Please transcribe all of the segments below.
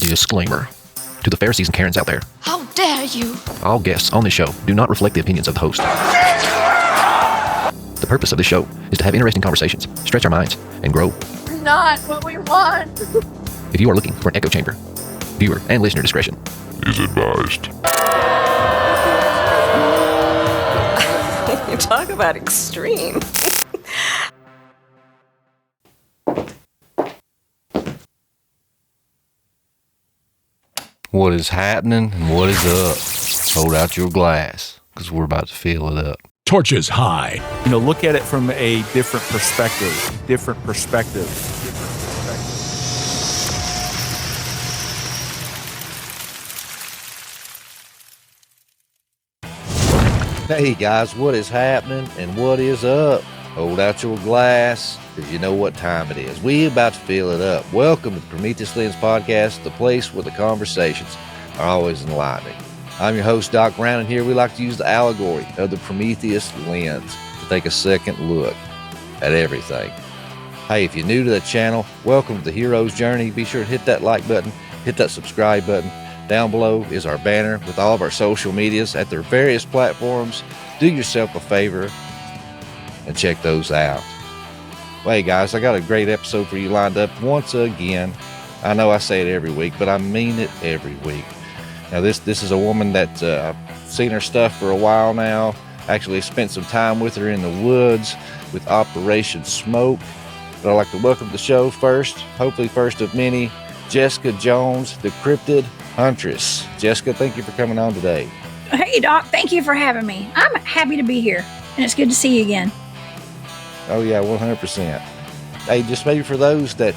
Disclaimer. To the Pharisees and Karens out there. How dare you! All guests on this show do not reflect the opinions of the host. The purpose of this show is to have interesting conversations, stretch our minds, and grow. Not what we want! If you are looking for an echo chamber, viewer and listener discretion is advised. You talk about extreme. What is happening and what is up? Hold out your glass, because we're about to fill it up. Torches high. Look at it from a different perspective. Hey guys, what is happening and what is up? Hold out your glass, because you know what time it is. We about to fill it up. Welcome to the Prometheus Lens Podcast, the place where the conversations are always enlightening. I'm your host, Doc Brown, and here we like to use the allegory of the Prometheus Lens to take a second look at everything. Hey, if you're new to the channel, welcome to the hero's journey. Be sure to hit that like button, hit that subscribe button. Down below is our banner with all of our social medias at their various platforms. Do yourself a favor and check those out. Well, hey guys, I got a great episode for you lined up once again. I know I say it every week, but I mean it every week. Now this is a woman that I've seen her stuff for a while now. Actually spent some time with her in the woods with Operation Smoke. But I'd like to welcome to the show first, hopefully first of many, Jessica Jones, the Cryptid Huntress. Jessica, thank you for coming on today. Hey Doc, thank you for having me. I'm happy to be here, and it's good to see you again. Oh yeah, 100%. Hey, just maybe for those that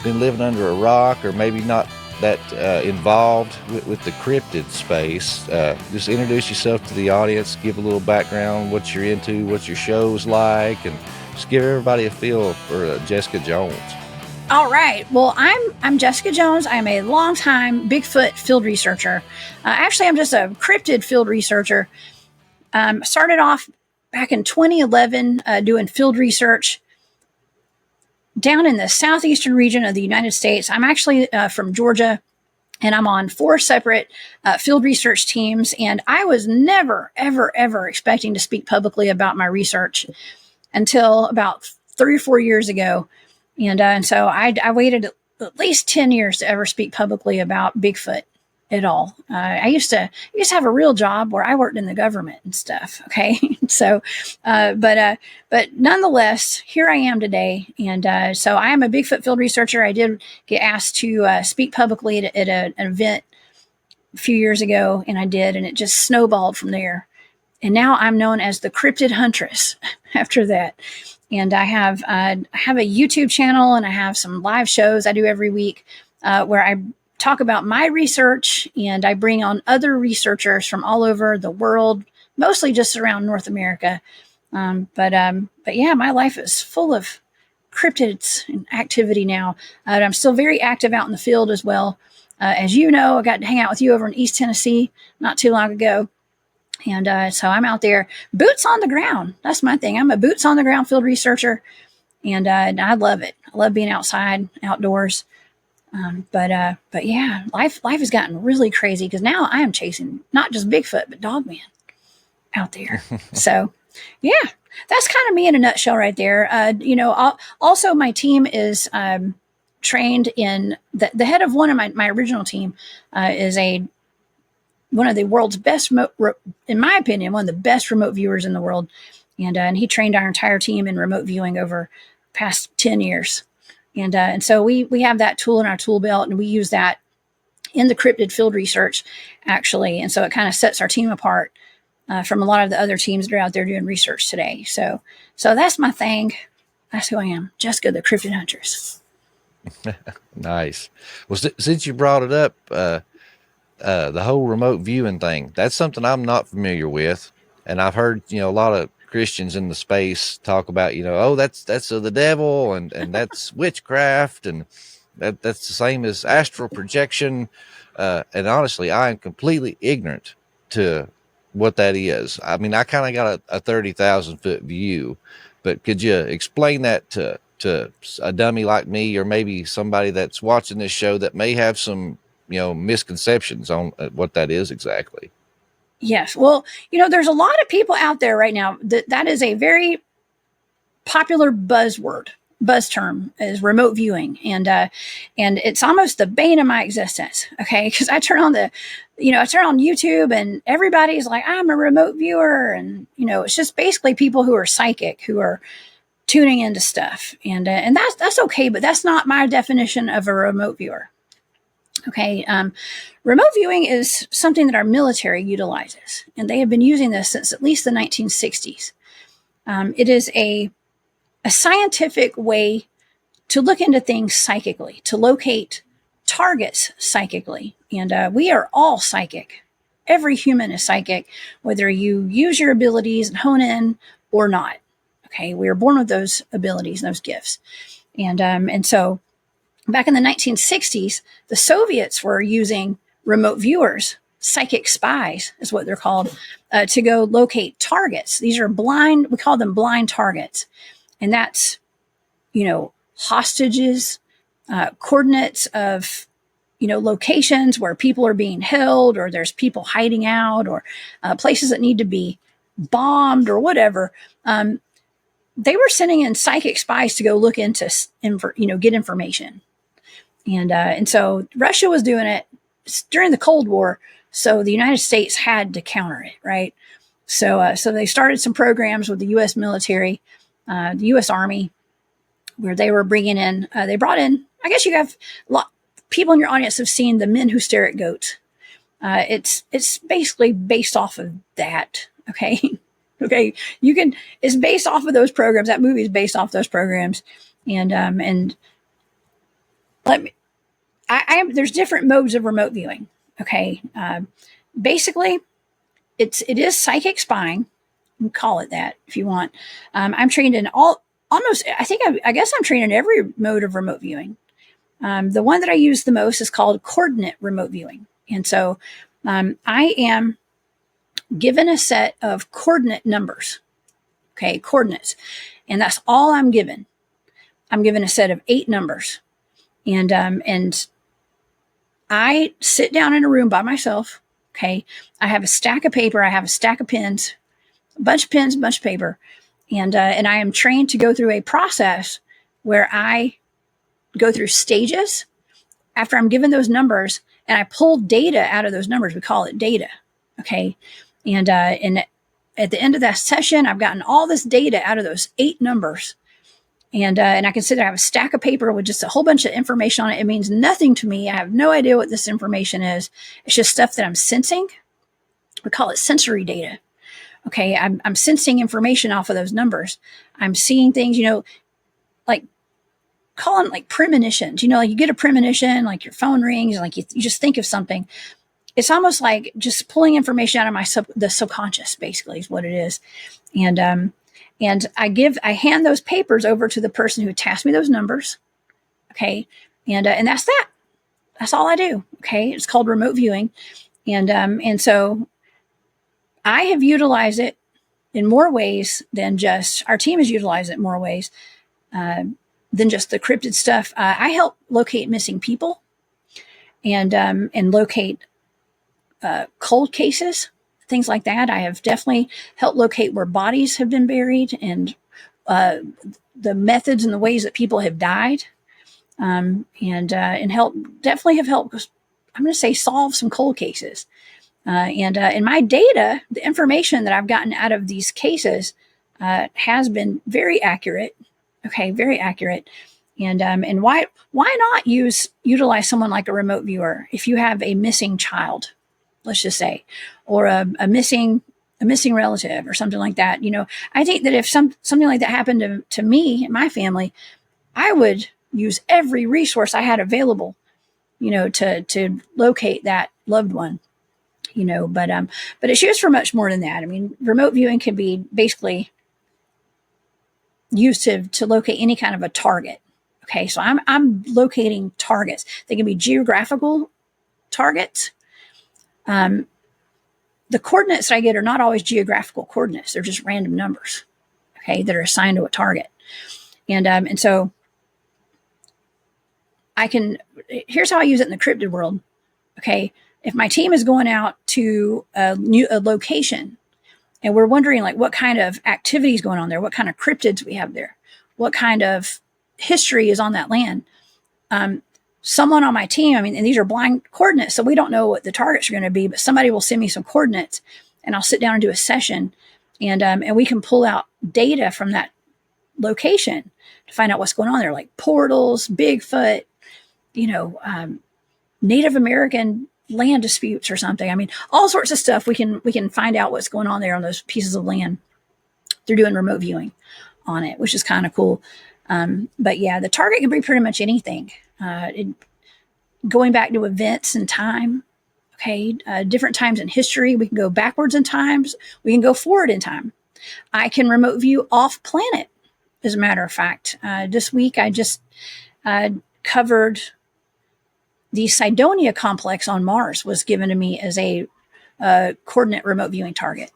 been living under a rock or maybe not that involved with the cryptid space, just introduce yourself to the audience, give a little background, what you're into, what your show's like, and just give everybody a feel for Jessica Jones. All right. Well, I'm Jessica Jones. I'm a longtime Bigfoot field researcher. Actually, I'm just a cryptid field researcher. Started off back in 2011 doing field research down in the southeastern region of the United States. I'm actually from Georgia, and I'm on 4 separate field research teams. And I was never, ever, ever expecting to speak publicly about my research until about 3 or 4 years ago. And so I waited at least 10 years to ever speak publicly about Bigfoot at all. I used to have a real job where I worked in the government and stuff. Okay. So, but nonetheless, here I am today. And so I am a Bigfoot field researcher. I did get asked to speak publicly at an event a few years ago, and I did, and it just snowballed from there. And now I'm known as the Cryptid Huntress after that. And I have a YouTube channel, and I have some live shows I do every week where I talk about my research, and I bring on other researchers from all over the world, mostly just around North America. But yeah, my life is full of cryptids and activity now. I'm still very active out in the field as well. As you know, I got to hang out with you over in East Tennessee not too long ago. And so I'm out there, boots on the ground. That's my thing. I'm a boots on the ground field researcher, and I love it. I love being outside, outdoors. But yeah, life has gotten really crazy because now I am chasing not just Bigfoot, but Dogman out there. So yeah, that's kind of me in a nutshell right there. Also my team is trained in the head of one of my original team is one of the world's best, in my opinion, one of the best remote viewers in the world. And he trained our entire team in remote viewing over the past 10 years. And so we have that tool in our tool belt, and we use that in the cryptid field research, actually. And so it kind of sets our team apart from a lot of the other teams that are out there doing research today. So that's my thing. That's who I am, Jessica, the Cryptid Huntress. Nice. Well, since you brought it up, the whole remote viewing thing, that's something I'm not familiar with. And I've heard, a lot of Christians in the space talk about, oh, that's the devil and that's witchcraft. And that's the same as astral projection. And honestly, I am completely ignorant to what that is. I mean, I kind of got a 30,000 foot view, but could you explain that to to a dummy like me, or maybe somebody that's watching this show that may have some, misconceptions on what that is exactly? Yes. Well, there's a lot of people out there right now that is a very popular buzz term is remote viewing. And it's almost the bane of my existence. Okay. Cause I turn on YouTube and everybody's like, I'm a remote viewer. And, it's just basically people who are psychic, who are tuning into stuff. And that's okay, but that's not my definition of a remote viewer. Okay. Remote viewing is something that our military utilizes, and they have been using this since at least the 1960s. It is a scientific way to look into things psychically, to locate targets psychically. And we are all psychic. Every human is psychic, whether you use your abilities and hone in or not. Okay, we are born with those abilities and those gifts. And so back in the 1960s, the Soviets were using remote viewers, psychic spies is what they're called, to go locate targets. These are we call them blind targets. And that's, hostages, coordinates of, locations where people are being held, or there's people hiding out, or places that need to be bombed or whatever. They were sending in psychic spies to go look into, get information. And so Russia was doing it during the Cold War. So the United States had to counter it, right? So they started some programs with the U.S. military, the U.S. Army, where they were bringing in, they brought in, I guess you have a lot people in your audience have seen The Men Who Stare at Goats. It's basically based off of that. Okay. Okay. It's based off of those programs. That movie is based off those programs. And there's different modes of remote viewing. Okay. Basically it is psychic spying. You can call it that if you want. I'm trained in I guess I'm trained in every mode of remote viewing. The one that I use the most is called coordinate remote viewing. And so, I am given a set of coordinate numbers. Okay. Coordinates. And that's all I'm given. I'm given a set of 8 numbers. And I sit down in a room by myself. Okay. I have a stack of paper. I have a stack of pens, a bunch of pens, a bunch of paper. And I am trained to go through a process where I go through stages after I'm given those numbers, and I pull data out of those numbers. We call it data. Okay. And at the end of that session, I've gotten all this data out of those 8 numbers. And I can sit there, I have a stack of paper with just a whole bunch of information on it. It means nothing to me. I have no idea what this information is. It's just stuff that I'm sensing. We call it sensory data. Okay. I'm sensing information off of those numbers. I'm seeing things, like call them like premonitions, like you get a premonition, like your phone rings, like you just think of something. It's almost like just pulling information out of the subconscious, basically is what it is. And I hand those papers over to the person who tasked me those numbers. Okay. And that's that. That's all I do. Okay. It's called remote viewing. And so I have utilized it in more ways than just our team has utilized it in more ways, than just the cryptid stuff. I help locate missing people and locate, cold cases, things like that. I have definitely helped locate where bodies have been buried and the methods and the ways that people have died, and definitely have helped. I'm going to say solve some cold cases, and my data, the information that I've gotten out of these cases, has been very accurate. Okay, very accurate. And why not utilize someone like a remote viewer if you have a missing child, let's just say, or a missing relative or something like that. I think that if something like that happened to me and my family, I would use every resource I had available, to locate that loved one, but it's used for much more than that. I mean, remote viewing can be basically used to locate any kind of a target. Okay. So I'm locating targets. They can be geographical targets. The coordinates that I get are not always geographical coordinates. They're just random numbers, okay, that are assigned to a target. And so here's how I use it in the cryptid world. Okay. If my team is going out to a location and we're wondering like what kind of activity is going on there, what kind of cryptids we have there, what kind of history is on that land. Someone on my team, and these are blind coordinates, so we don't know what the targets are going to be, but somebody will send me some coordinates and I'll sit down and do a session and we can pull out data from that location to find out what's going on there, like portals, Bigfoot, Native American land disputes or something. All sorts of stuff. We can find out what's going on there on those pieces of land. They're doing remote viewing on it, which is kind of cool. But yeah, the target can be pretty much anything. Going back to events in time, okay, different times in history. We can go backwards in times. We can go forward in time. I can remote view off planet. As a matter of fact, this week I just covered the Cydonia complex on Mars was given to me as a coordinate remote viewing target.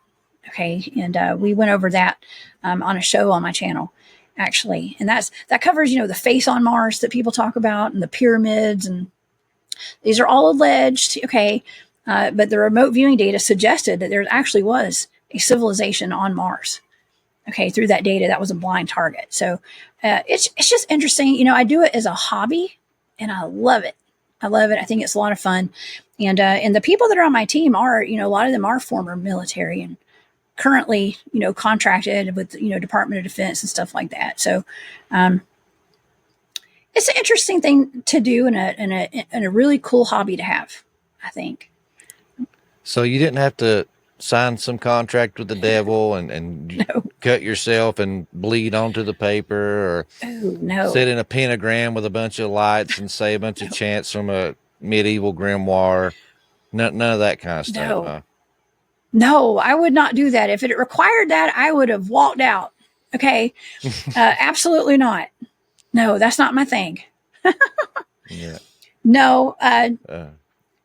Okay, and we went over that on a show on my channel, actually, and that covers the face on Mars that people talk about and the pyramids, and these are all alleged. Okay, but the remote viewing data suggested that there actually was a civilization on Mars. Okay, through that data, that was a blind target. So it's just interesting. I do it as a hobby, and I love it. I love it. I think it's a lot of fun. And the people that are on my team are, a lot of them are former military and currently, contracted with, Department of Defense and stuff like that. So it's an interesting thing to do and a really cool hobby to have, I think. So you didn't have to sign some contract with the devil and No. cut yourself and bleed onto the paper, or No. sit in a pentagram with a bunch of lights and say a bunch of chants from a medieval grimoire. None of that kind of stuff. No. Huh? No, I would not do that. If it required that, I would have walked out. Okay. Absolutely not. No, that's not my thing. Yeah. No.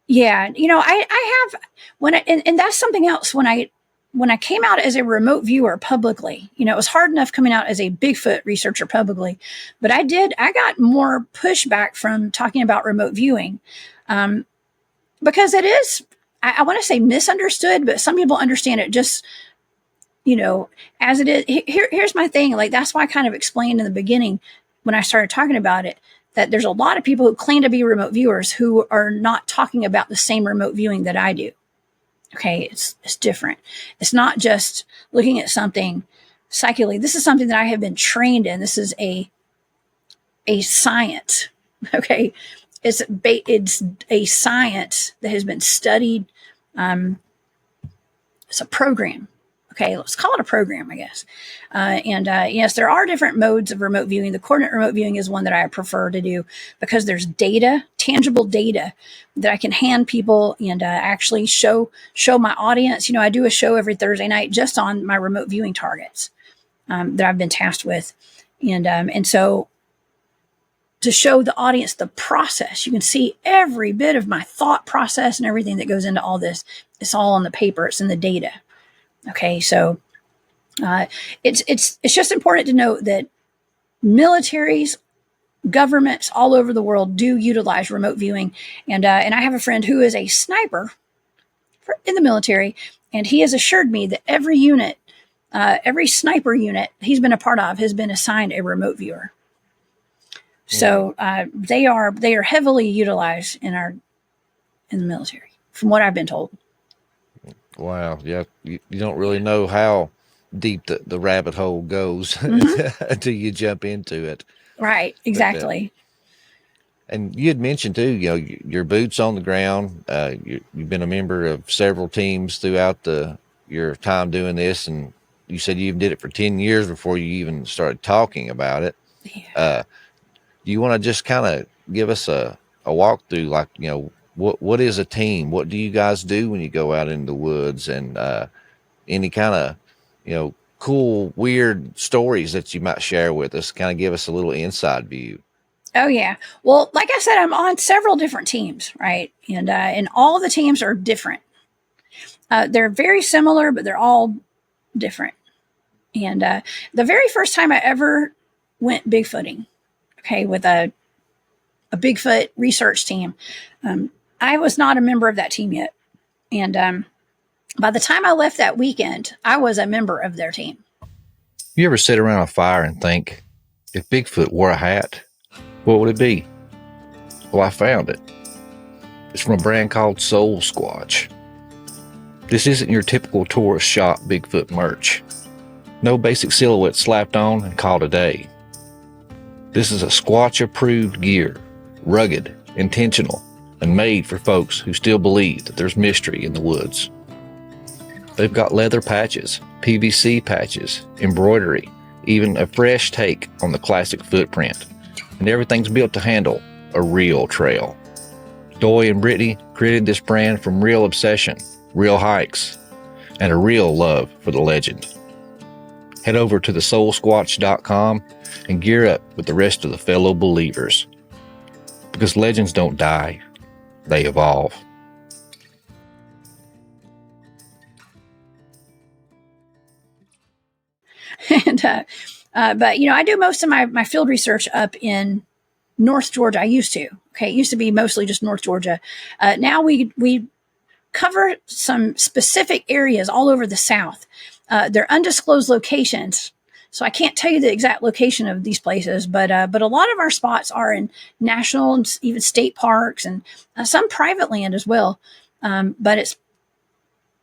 Yeah. I have and that's something else when I came out as a remote viewer publicly, it was hard enough coming out as a Bigfoot researcher publicly, but I got more pushback from talking about remote viewing. Because it is, I want to say misunderstood, but some people understand it just, as it is. Here's my thing. Like, that's why I kind of explained in the beginning when I started talking about it, that there's a lot of people who claim to be remote viewers who are not talking about the same remote viewing that I do. Okay. It's different. It's not just looking at something psychically. This is something that I have been trained in. This is a science. Okay. It's a science that has been studied. It's a program. Okay, let's call it a program, I guess. Yes, there are different modes of remote viewing. The coordinate remote viewing is one that I prefer to do because there's data, tangible data that I can hand people and actually show my audience. I do a show every Thursday night just on my remote viewing targets that I've been tasked with, and so to show the audience the process, you can see every bit of my thought process and everything that goes into all this. It's all on the paper. It's in the data. Okay, so it's just important to note that militaries, governments all over the world do utilize remote viewing, and I have a friend who is a sniper in the military, and he has assured me that every unit, every sniper unit he's been a part of has been assigned a remote viewer. So they are heavily utilized in the military, from what I've been told. Wow. Yeah. You don't really know how deep the rabbit hole goes until you jump into it. Right. Exactly. And you had mentioned too, your boots on the ground. You've been a member of several teams throughout your time doing this, and you said you even did it for 10 years before you even started talking about it. Yeah. Do you want to just kind of give us a walkthrough, like, what is a team? What do you guys do when you go out in the woods, and any kind of, cool, weird stories that you might share with us, kind of give us a little inside view? Oh, yeah. Well, like I said, I'm on several different teams, right? And all the teams are different. They're very similar, but they're all different. And the very first time I ever went Bigfooting, okay, with a Bigfoot research team. I was not a member of that team yet. And by the time I left that weekend, I was a member of their team. You ever sit around a fire and think, if Bigfoot wore a hat, what would it be? Well, I found it. It's from a brand called Soul Squatch. This isn't your typical tourist shop Bigfoot merch. No basic silhouette slapped on and called a day. This is a Squatch-approved gear, rugged, intentional, and made for folks who still believe that there's mystery in the woods. They've got leather patches, PVC patches, embroidery, even a fresh take on the classic footprint, and everything's built to handle a real trail. Doy and Brittany created this brand from real obsession, real hikes, and a real love for the legend. Head over to thesoulsquatch.com and gear up with the rest of the fellow believers. Because legends don't die, they evolve. And but I do most of my field research up in North Georgia. I used to. Okay, it used to be mostly just North Georgia. Now we cover some specific areas all over the South. They're undisclosed locations, so I can't tell you the exact location of these places. But a lot of our spots are in national and even state parks, and some private land as well. But it's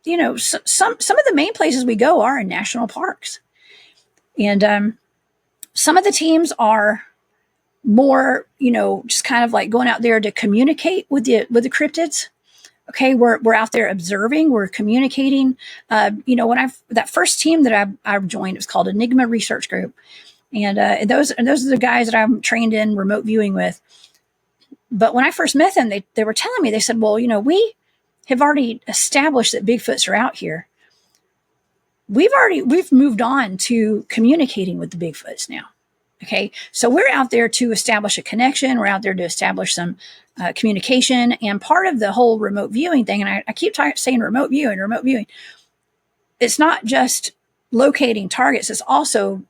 some of the main places we go are in national parks. And some of the teams are more, just kind of like going out there to communicate with the cryptids. Okay, we're out there observing, we're communicating. When that first team that I joined, it was called Enigma Research Group, and those are the guys that I'm trained in remote viewing with. But when I first met them, they were telling me, they said, well, we have already established that Bigfoots are out here. We've moved on to communicating with the Bigfoots now. Okay. So we're out there to establish a connection. We're out there to establish some communication, and part of the whole remote viewing thing. And I keep saying remote viewing. It's not just locating targets. It's also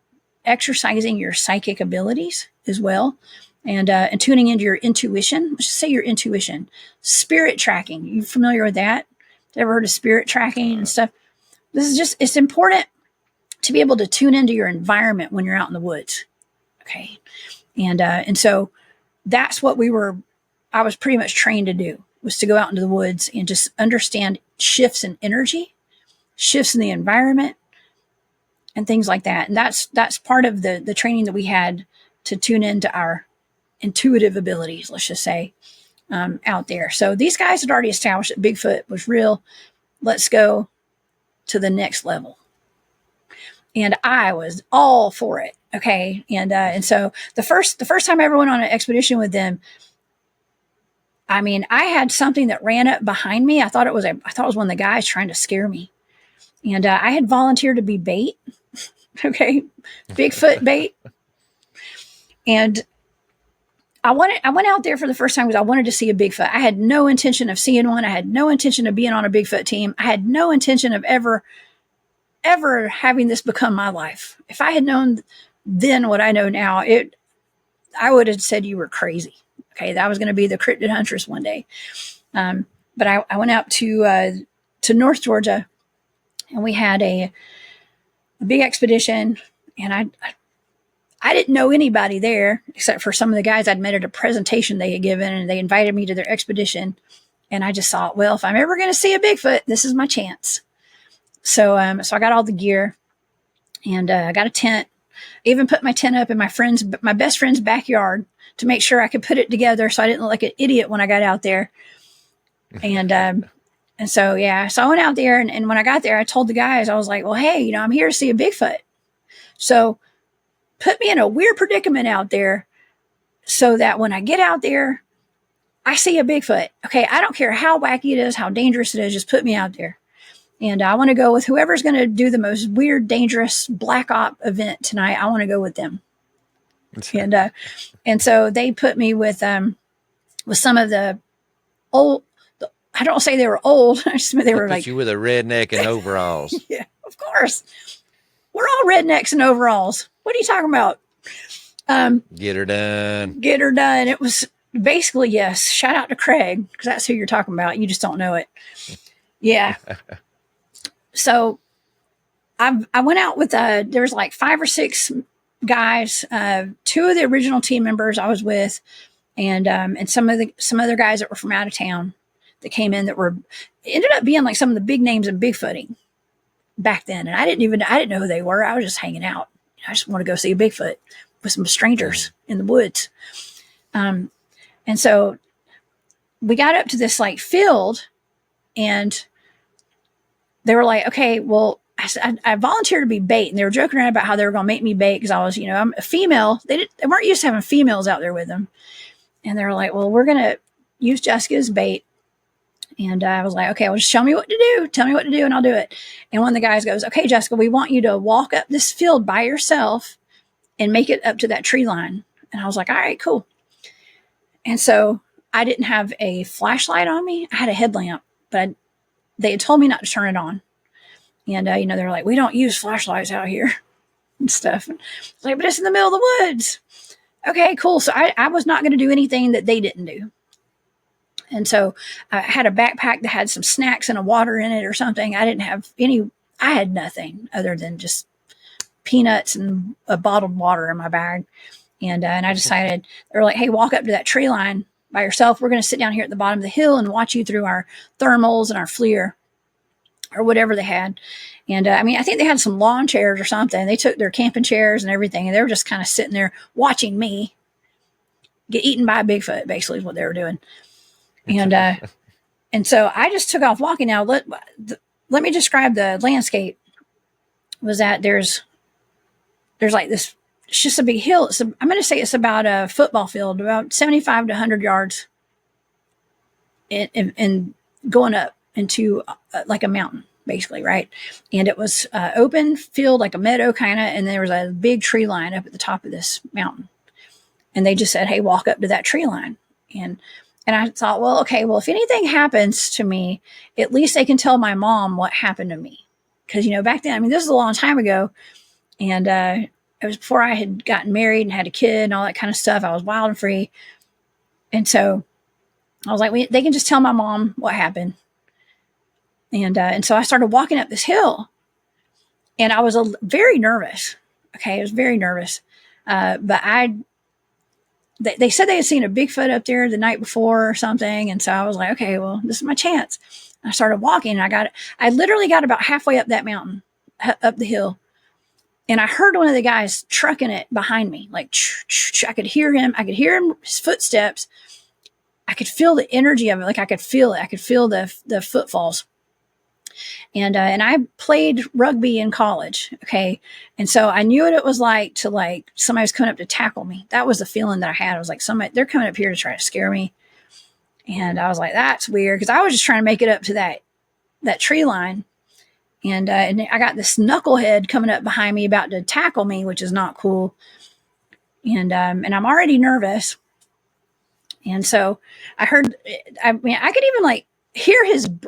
exercising your psychic abilities as well. And tuning into your intuition. Let's just say your intuition. Spirit tracking. You familiar with that? Ever heard of spirit tracking and stuff? It's important to be able to tune into your environment when you're out in the woods. Okay. And so that's what I was pretty much trained to do, was to go out into the woods and just understand shifts in energy, shifts in the environment, and things like that. And that's part of the training that we had to tune into our intuitive abilities, let's just say, out there. So these guys had already established that Bigfoot was real. Let's go to the next level. And I was all for it. Okay. And so the first time I ever went on an expedition with them, I mean, I had something that ran up behind me. I thought it was one of the guys trying to scare me. And I had volunteered to be bait. Okay. Bigfoot bait. And I went out there for the first time because I wanted to see a Bigfoot. I had no intention of seeing one. I had no intention of being on a Bigfoot team. I had no intention of ever having this become my life. If I had known then what I know now, I would have said you were crazy. Okay, that was going to be the Cryptid Huntress one day. But I went out to North Georgia, and we had a big expedition, and I didn't know anybody there except for some of the guys I'd met at a presentation they had given, and they invited me to their expedition. And I just thought, well, if I'm ever going to see a Bigfoot, this is my chance. So I got all the gear, and I got a tent. I even put my tent up in my best friend's backyard to make sure I could put it together so I didn't look like an idiot when I got out there. And so, yeah, so I went out there, and when I got there, I told the guys, I was like, well, hey, I'm here to see a Bigfoot. So put me in a weird predicament out there so that when I get out there, I see a Bigfoot. Okay, I don't care how wacky it is, how dangerous it is, just put me out there. And I want to go with whoever's going to do the most weird, dangerous black op event tonight. I want to go with them. And so they put me with some of the old. I don't say they were old. I just mean they were like you with a redneck in overalls. Yeah, of course. We're all rednecks in overalls. What are you talking about? Get her done. Get her done. It was basically, yes. Shout out to Craig, because that's who you're talking about. You just don't know it. Yeah. So I went out with, there was like 5 or 6 guys, 2 of the original team members I was with, and some other guys that were from out of town that came in that ended up being like some of the big names in Bigfooting back then. And I didn't know who they were. I was just hanging out. I just want to go see a Bigfoot with some strangers in the woods. And so we got up to this like field, and they were like, okay, well, I volunteered to be bait, and they were joking around about how they were going to make me bait because I was, I'm a female. They weren't used to having females out there with them. And they were like, well, we're going to use Jessica as bait. And I was like, okay, well, just show me what to do. Tell me what to do, and I'll do it. And one of the guys goes, okay, Jessica, we want you to walk up this field by yourself and make it up to that tree line. And I was like, all right, cool. And so I didn't have a flashlight on me. I had a headlamp, but they had told me not to turn it on. And, they're like, we don't use flashlights out here and stuff. And I was like, but it's in the middle of the woods. Okay, cool. So I was not going to do anything that they didn't do. And so I had a backpack that had some snacks and a water in it or something. I had nothing other than just peanuts and a bottled water in my bag. And I decided, they were like, hey, walk up to that tree line by yourself. We're going to sit down here at the bottom of the hill and watch you through our thermals and our FLIR or whatever they had. And I think they had some lawn chairs or something. They took their camping chairs and everything, and they were just kind of sitting there watching me get eaten by a Bigfoot, basically is what they were doing. And so I just took off walking. Now, let me describe the landscape. Was that there's like this, it's just a big hill. I'm going to say it's about a football field, about 75 to 100 yards and going up into like a mountain, basically, right? And it was open field, like a meadow kind of, and there was a big tree line up at the top of this mountain. And they just said, hey, walk up to that tree line. And I thought, well, okay, well, if anything happens to me, at least they can tell my mom what happened to me. Because, back then, this is a long time ago. And it was before I had gotten married and had a kid and all that kind of stuff. I was wild and free. And so I was like, they can just tell my mom what happened. And so I started walking up this hill. And I was very nervous. Okay, I was very nervous. But they said they had seen a Bigfoot up there the night before or something. And so I was like, okay, well, this is my chance. I started walking, and I literally got about halfway up that mountain, up the hill. And I heard one of the guys trucking it behind me. Like, I could hear him. I could hear his footsteps. I could feel the energy of it. Like I could feel it. I could feel the footfalls. And I played rugby in college. Okay. And so I knew what it was like to somebody was coming up to tackle me. That was the feeling that I had. I was like, they're coming up here to try to scare me. And I was like, that's weird. Cause I was just trying to make it up to that tree line. And I got this knucklehead coming up behind me about to tackle me, which is not cool. And I'm already nervous. And so I heard, I could even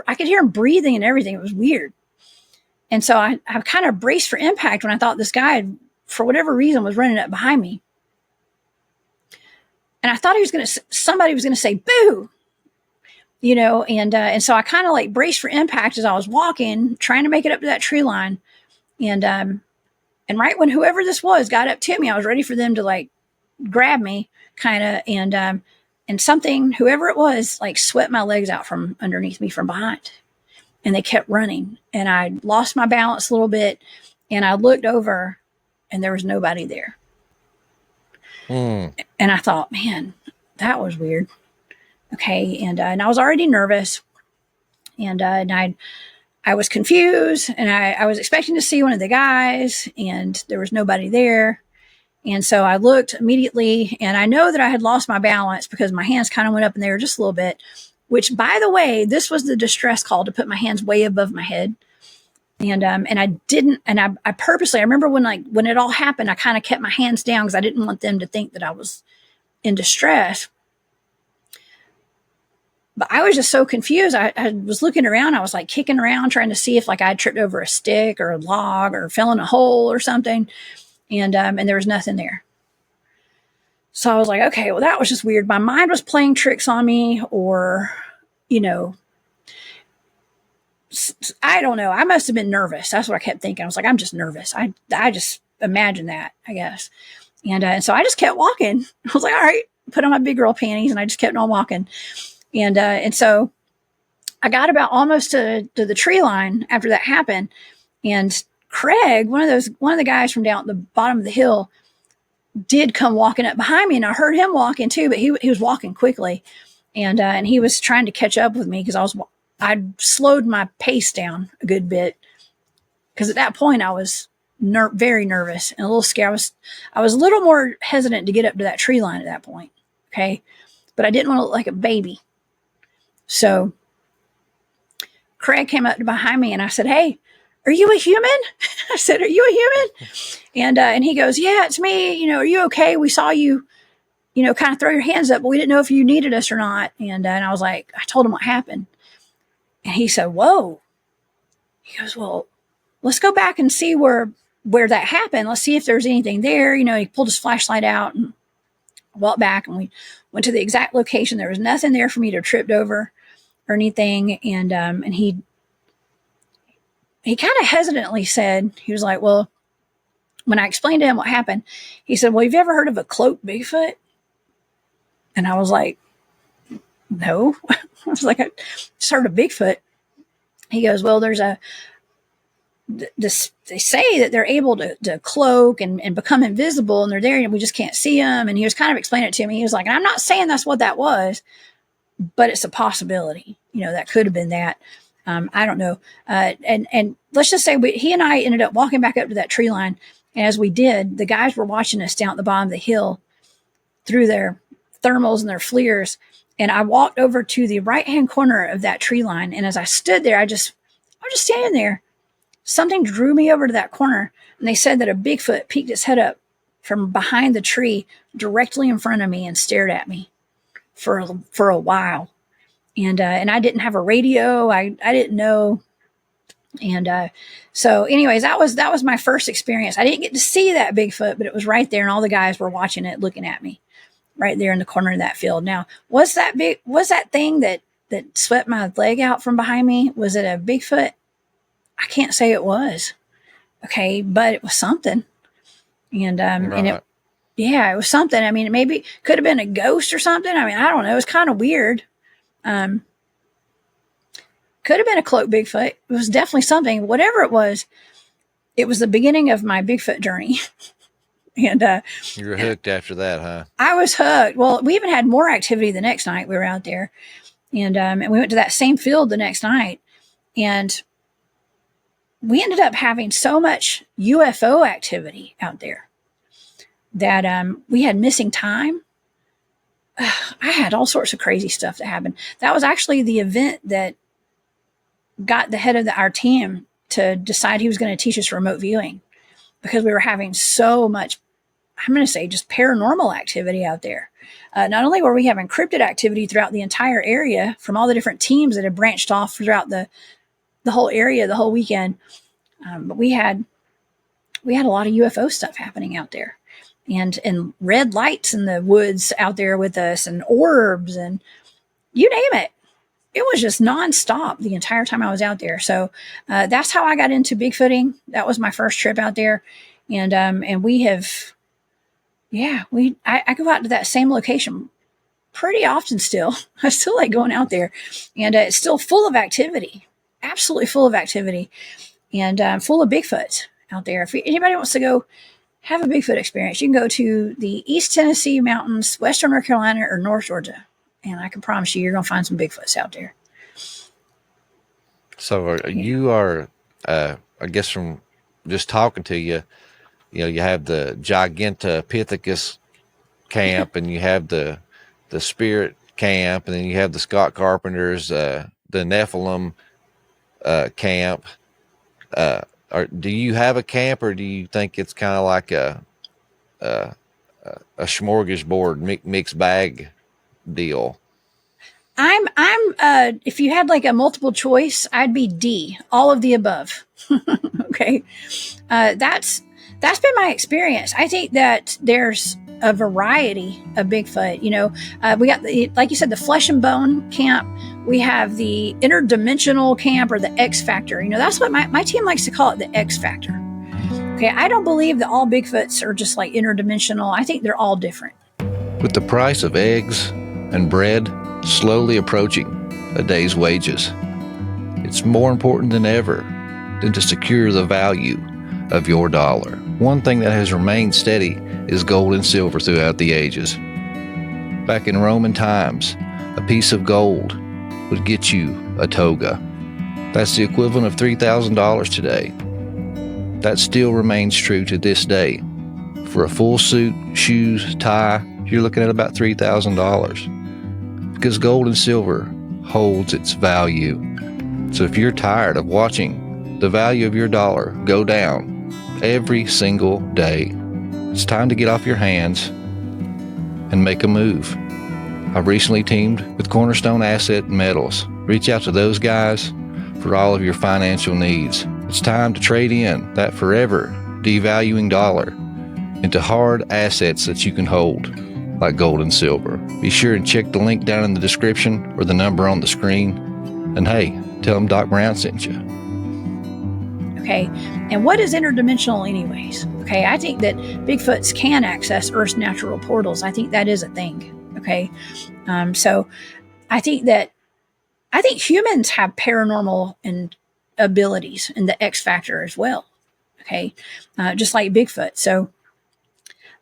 I could hear him breathing and everything. It was weird. And so I kind of braced for impact when I thought this guy, for whatever reason, was running up behind me. And I thought somebody was going to say, boo, and so I kind of braced for impact as I was walking, trying to make it up to that tree line. And right when whoever this was got up to me, I was ready for them to grab me kind of. And something, whoever it was, swept my legs out from underneath me from behind. And they kept running. And I lost my balance a little bit. And I looked over, and there was nobody there. And I thought, man, that was weird. Okay. And I was already nervous. And I was confused. And I was expecting to see one of the guys. And there was nobody there. And so I looked immediately, and I know that I had lost my balance because my hands kind of went up in the air just a little bit, which, by the way, this was the distress call to put my hands way above my head. And I didn't, and I purposely, I remember when it all happened, I kind of kept my hands down because I didn't want them to think that I was in distress. But I was just so confused. I was looking around. I was kicking around, trying to see if I'd tripped over a stick or a log or fell in a hole or something. And there was nothing there. So I was like, okay, well, that was just weird. My mind was playing tricks on me, or, I don't know. I must have been nervous. That's what I kept thinking. I was like, I'm just nervous. I just imagined that, I guess. And so I just kept walking. I was like, all right, put on my big girl panties, and I just kept on walking. And so I got about almost to the tree line after that happened. And Craig, one of the guys from down at the bottom of the hill, did come walking up behind me, and I heard him walking too, but he was walking quickly, and he was trying to catch up with me because I slowed my pace down a good bit, because at that point I was very nervous and a little scared. I was a little more hesitant to get up to that tree line at that point. Okay. But I didn't want to look like a baby. So Craig came up behind me, and I said, "Hey, are you a human?" I said, "Are you a human?" And he goes, "Yeah, it's me. Are you okay? We saw you, kind of throw your hands up, but we didn't know if you needed us or not." And I was like, I told him what happened. And he said, "Whoa." He goes, "Well, let's go back and see where that happened. Let's see if there's anything there." He pulled his flashlight out and walked back, and we went to the exact location. There was nothing there for me to have tripped over or anything. And he kind of hesitantly said, he was like, well, when I explained to him what happened, he said, "Well, have you ever heard of a cloaked Bigfoot?" And I was like, "No." I was like, "I just heard of Bigfoot." He goes, "Well, there's they say that they're able to cloak and become invisible, and they're there and we just can't see them." And he was kind of explaining it to me. He was like, "I'm not saying that's what that was, but it's a possibility. That could have been that. I don't know." And let's just say he and I ended up walking back up to that tree line. And as we did, the guys were watching us down at the bottom of the hill through their thermals and their FLIRs. And I walked over to the right-hand corner of that tree line. And as I stood there, I was just standing there. Something drew me over to that corner. And they said that a Bigfoot peeked its head up from behind the tree directly in front of me and stared at me for a while. And I didn't have a radio. I didn't know. And so anyways, that was my first experience. I didn't get to see that Bigfoot, but it was right there, and all the guys were watching it, looking at me right there in the corner of that field. Now, was that thing that swept my leg out from behind me, was it a Bigfoot? I can't say it was. Okay, but it was something. And and it was something. I mean, it maybe could have been a ghost or something. I mean, I don't know. It was kind of weird. Could have been a cloaked Bigfoot. It was definitely something. Whatever it was the beginning of my Bigfoot journey. And you were hooked after that, huh? I was hooked. Well, we even had more activity the next night we were out there. And we went to that same field the next night. And we ended up having so much UFO activity out there that we had missing time. I had all sorts of crazy stuff that happened. That was actually the event that got the head of our team to decide he was going to teach us remote viewing, because we were having so much, I'm going to say, just paranormal activity out there. Not only were we having cryptid activity throughout the entire area from all the different teams that had branched off throughout the whole area, the whole weekend, but we had a lot of UFO stuff happening out there, and red lights in the woods out there with us, and orbs, and you name it. It was just nonstop the entire time I was out there. So that's how I got into Bigfooting. That was my first trip out there. And we have, I go out to that same location pretty often still. I still like going out there. And it's still full of activity, absolutely full of activity, and full of Bigfoots out there. If anybody wants to go have a Bigfoot experience, you can go to the East Tennessee mountains, Western North Carolina, or North Georgia. And I can promise you're going to find some Bigfoots out there. So you are, I guess from just talking to you, you have the Gigantopithecus camp, and you have the Spirit camp, and then you have the Scott Carpenter's, the Nephilim camp. Do you have a camp, or do you think it's kind of like a smorgasbord mixed bag deal? I'm if you had like a multiple choice, I'd be D, all of the above. Okay. That's been my experience. I think that there's a variety of Bigfoot. We got like you said, the flesh and bone camp. We have the interdimensional camp, or the X Factor. That's what my team likes to call it, the X Factor. Okay, I don't believe that all Bigfoots are just like interdimensional. I think they're all different. With the price of eggs and bread slowly approaching a day's wages, it's more important than ever than to secure the value of your dollar. One thing that has remained steady is gold and silver throughout the ages. Back in Roman times, a piece of gold would get you a toga. That's the equivalent of $3,000 today. That still remains true to this day. For a full suit, shoes, tie, you're looking at about $3,000, because gold and silver holds its value. So if you're tired of watching the value of your dollar go down every single day, it's time to get off your hands and make a move. I've recently teamed with Cornerstone Asset Metals. Reach out to those guys for all of your financial needs. It's time to trade in that forever devaluing dollar into hard assets that you can hold, like gold and silver. Be sure and check the link down in the description or the number on the screen. And hey, tell them Doc Brown sent you. Okay, and what is interdimensional anyways? Okay, I think that Bigfoots can access Earth's natural portals. I think that is a thing. Okay, so I think humans have paranormal and abilities in the X Factor as well. Okay, just like Bigfoot. So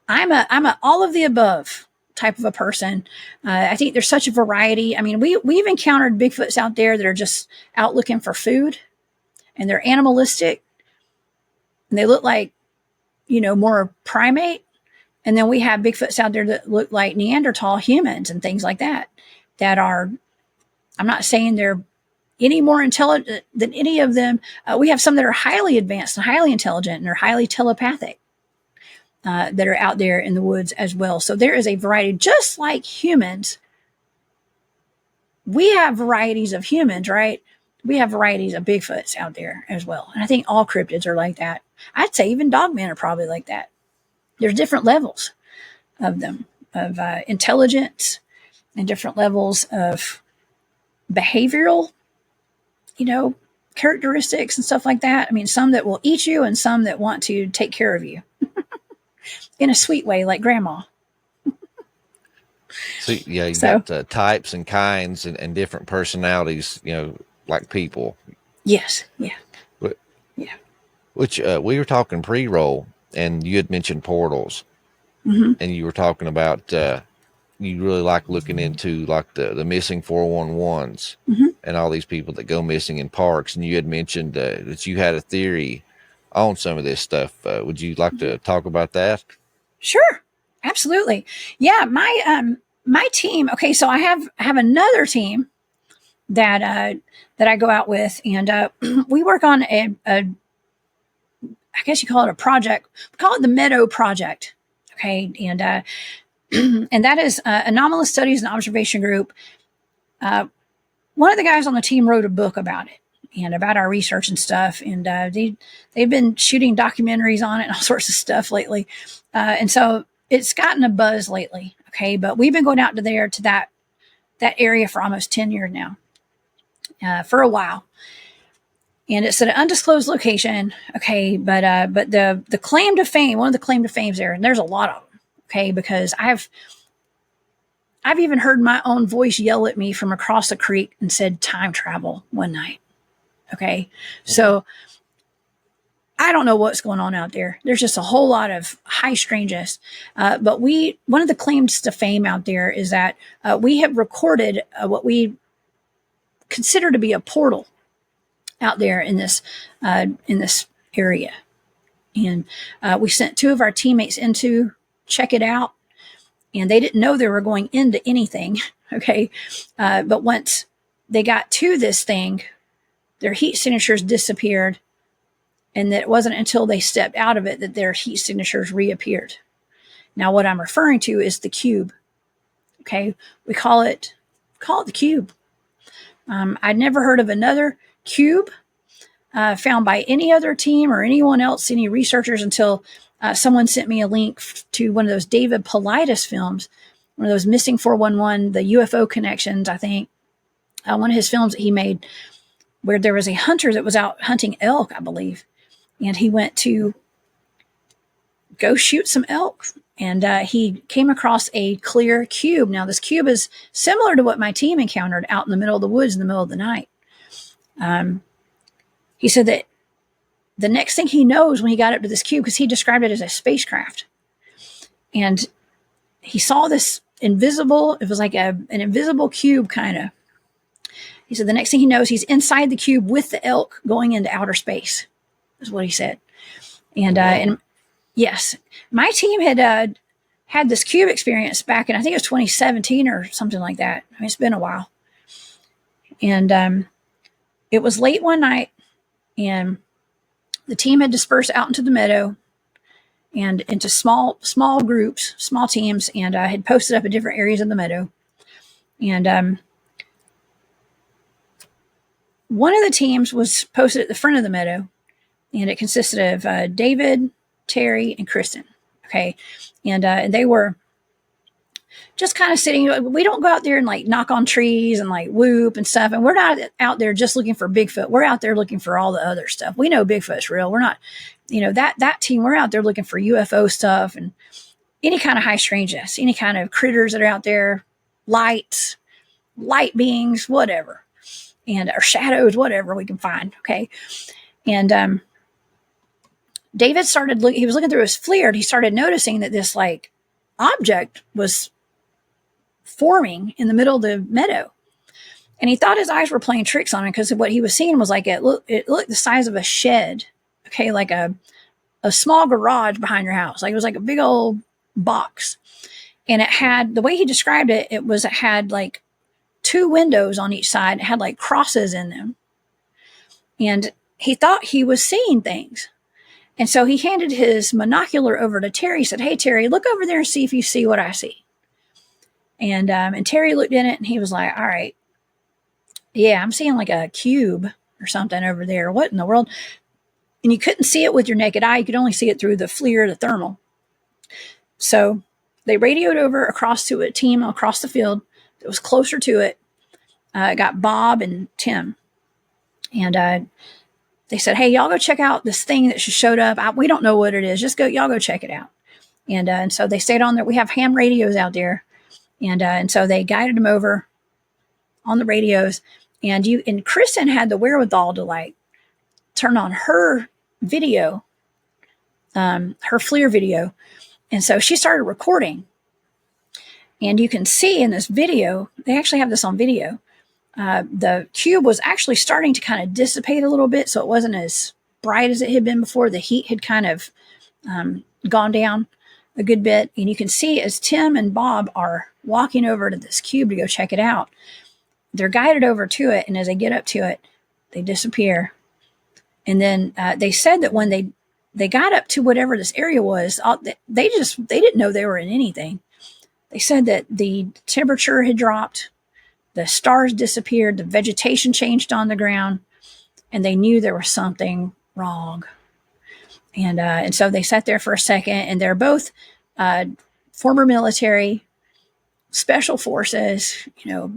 I'm a all of the above type of a person. I think there's such a variety. I mean, we've encountered Bigfoots out there that are just out looking for food, and they're animalistic, and they look like, more primate. And then we have Bigfoots out there that look like Neanderthal humans and things like that are, I'm not saying they're any more intelligent than any of them. We have some that are highly advanced and highly intelligent and are highly telepathic that are out there in the woods as well. So there is a variety, just like humans. We have varieties of humans, right? We have varieties of Bigfoots out there as well. And I think all cryptids are like that. I'd say even Dogman are probably like that. There's different levels of them, of intelligence, and different levels of behavioral, characteristics and stuff like that. I mean, some that will eat you and some that want to take care of you in a sweet way, like grandma. So, yeah, you got types and kinds and different personalities, like people. Yes. Yeah. Which we were talking pre-roll, and you had mentioned portals, and you were talking about you really like looking into like the missing 411s and all these people that go missing in parks. And you had mentioned that you had a theory on some of this stuff. Would you like to talk about that? Sure, absolutely. Yeah, my team. Okay, so I have another team that I go out with, and we work on a I guess you call it a project. We call it the Meadow Project. Okay, and and that is Anomalous Studies and Observation Group. One of the guys on the team wrote a book about it and about our research and stuff. And they've been shooting documentaries on it and all sorts of stuff lately. And so it's gotten a buzz lately. Okay, but we've been going out to that area for almost 10 years now, for a while. And it's at an undisclosed location. Okay, but the claim to fame, one of the claim to fames there, and there's a lot of them. Okay, because I've even heard my own voice yell at me from across the creek and said time travel one night. Okay, so I don't know what's going on out there. There's just a whole lot of high strangeness. But one of the claims to fame out there is that we have recorded what we consider to be a portal out there in this area. And we sent two of our teammates in to check it out, and they didn't know they were going into anything. Okay. But once they got to this thing, their heat signatures disappeared. And that it wasn't until they stepped out of it that their heat signatures reappeared. Now, what I'm referring to is the cube. Okay. We call it the cube. I'd never heard of another cube found by any other team or anyone else, any researchers, until someone sent me a link to one of those David Paulides films, one of those Missing 411, the UFO Connections, I think. One of his films that he made where there was a hunter that was out hunting elk, I believe. And he went to go shoot some elk. And he came across a clear cube. Now, this cube is similar to what my team encountered out in the middle of the woods in the middle of the night. He said that the next thing he knows when he got up to this cube, because he described it as a spacecraft, and he saw this invisible, it was like an invisible cube kind of. He said the next thing he knows, he's inside the cube with the elk going into outer space, is what he said. And yes, my team had had this cube experience back in, I think it was 2017 or something like that. I mean, it's been a while. And it was late one night, and the team had dispersed out into the meadow and into small groups, small teams, and had posted up in different areas of the meadow. And one of the teams was posted at the front of the meadow, and it consisted of David, Terry, and Kristen. Okay. And they were just kind of sitting. We don't go out there and like knock on trees and like whoop and stuff. And we're not out there just looking for Bigfoot. We're out there looking for all the other stuff. We know Bigfoot's real. We're not, that team, we're out there looking for UFO stuff and any kind of high strangeness, any kind of critters that are out there, lights, light beings, whatever, and or shadows, whatever we can find. Okay. And David started he was looking through his FLIR, and he started noticing that this like object was forming in the middle of the meadow. And he thought his eyes were playing tricks on him, because what he was seeing was like it looked the size of a shed. Okay, like a small garage behind your house. Like it was like a big old box. And it had, the way he described it, it had like 2 windows on each side. It had like crosses in them. And he thought he was seeing things. And so he handed his monocular over to Terry. He said, "Hey, Terry, look over there and see if you see what I see." And Terry looked in it, and he was like, "All right, yeah, I'm seeing like a cube or something over there. What in the world?" And you couldn't see it with your naked eye. You could only see it through the FLIR, the thermal. So they radioed over across to a team across the field that was closer to it. Got Bob and Tim. And they said, "Hey, y'all go check out this thing that just showed up. We don't know what it is. Y'all go check it out." And so they stayed on there. We have ham radios out there. And so they guided them over on the radios. And Kristen had the wherewithal to like turn on her video, her FLIR video. And so she started recording. And you can see in this video, they actually have this on video. The cube was actually starting to kind of dissipate a little bit, so it wasn't as bright as it had been before. The heat had kind of gone down a good bit. And you can see as Tim and Bob are walking over to this cube to go check it out, they're guided over to it. And as they get up to it, they disappear. And then they said that when they got up to whatever this area was, they didn't know they were in anything. They said that the temperature had dropped, the stars disappeared, the vegetation changed on the ground, and they knew there was something wrong. And so they sat there for a second, and they're both former military, special forces.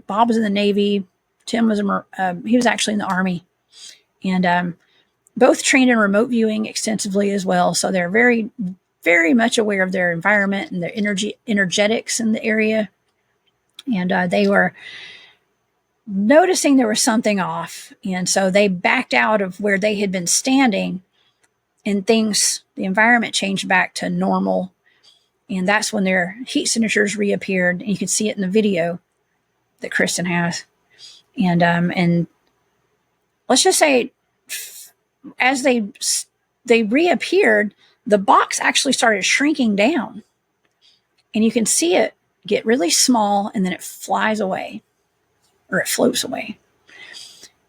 Bob was in the Navy. Tim was he was actually in the Army, and both trained in remote viewing extensively as well. So they're very, very much aware of their environment and their energetics in the area. And they were noticing there was something off. And so they backed out of where they had been standing, and the environment changed back to normal. And that's when their heat signatures reappeared. And you can see it in the video that Kristen has. And let's just say, as they reappeared, the box actually started shrinking down. And you can see it get really small, and then it flies away, or it floats away.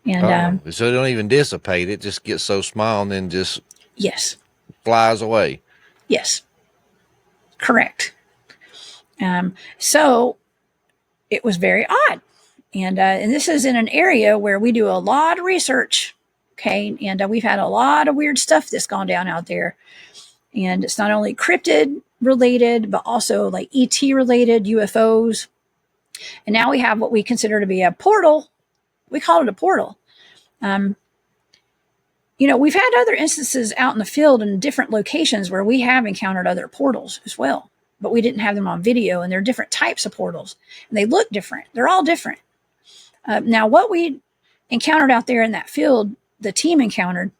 And so it don't even dissipate. It just gets so small and then just flies away. Yes, correct. So it was very odd. And this is in an area where we do a lot of research Okay. And we've had a lot of weird stuff that's gone down out there. And it's not only cryptid related, but also like ET related, UFOs. And now we have what we consider to be a portal. We call it a portal. We've had other instances out in the field in different locations where we have encountered other portals as well, but we didn't have them on video, and they're different types of portals, and they look different. They're all different. Now, what we encountered out there in that field, the team encountered,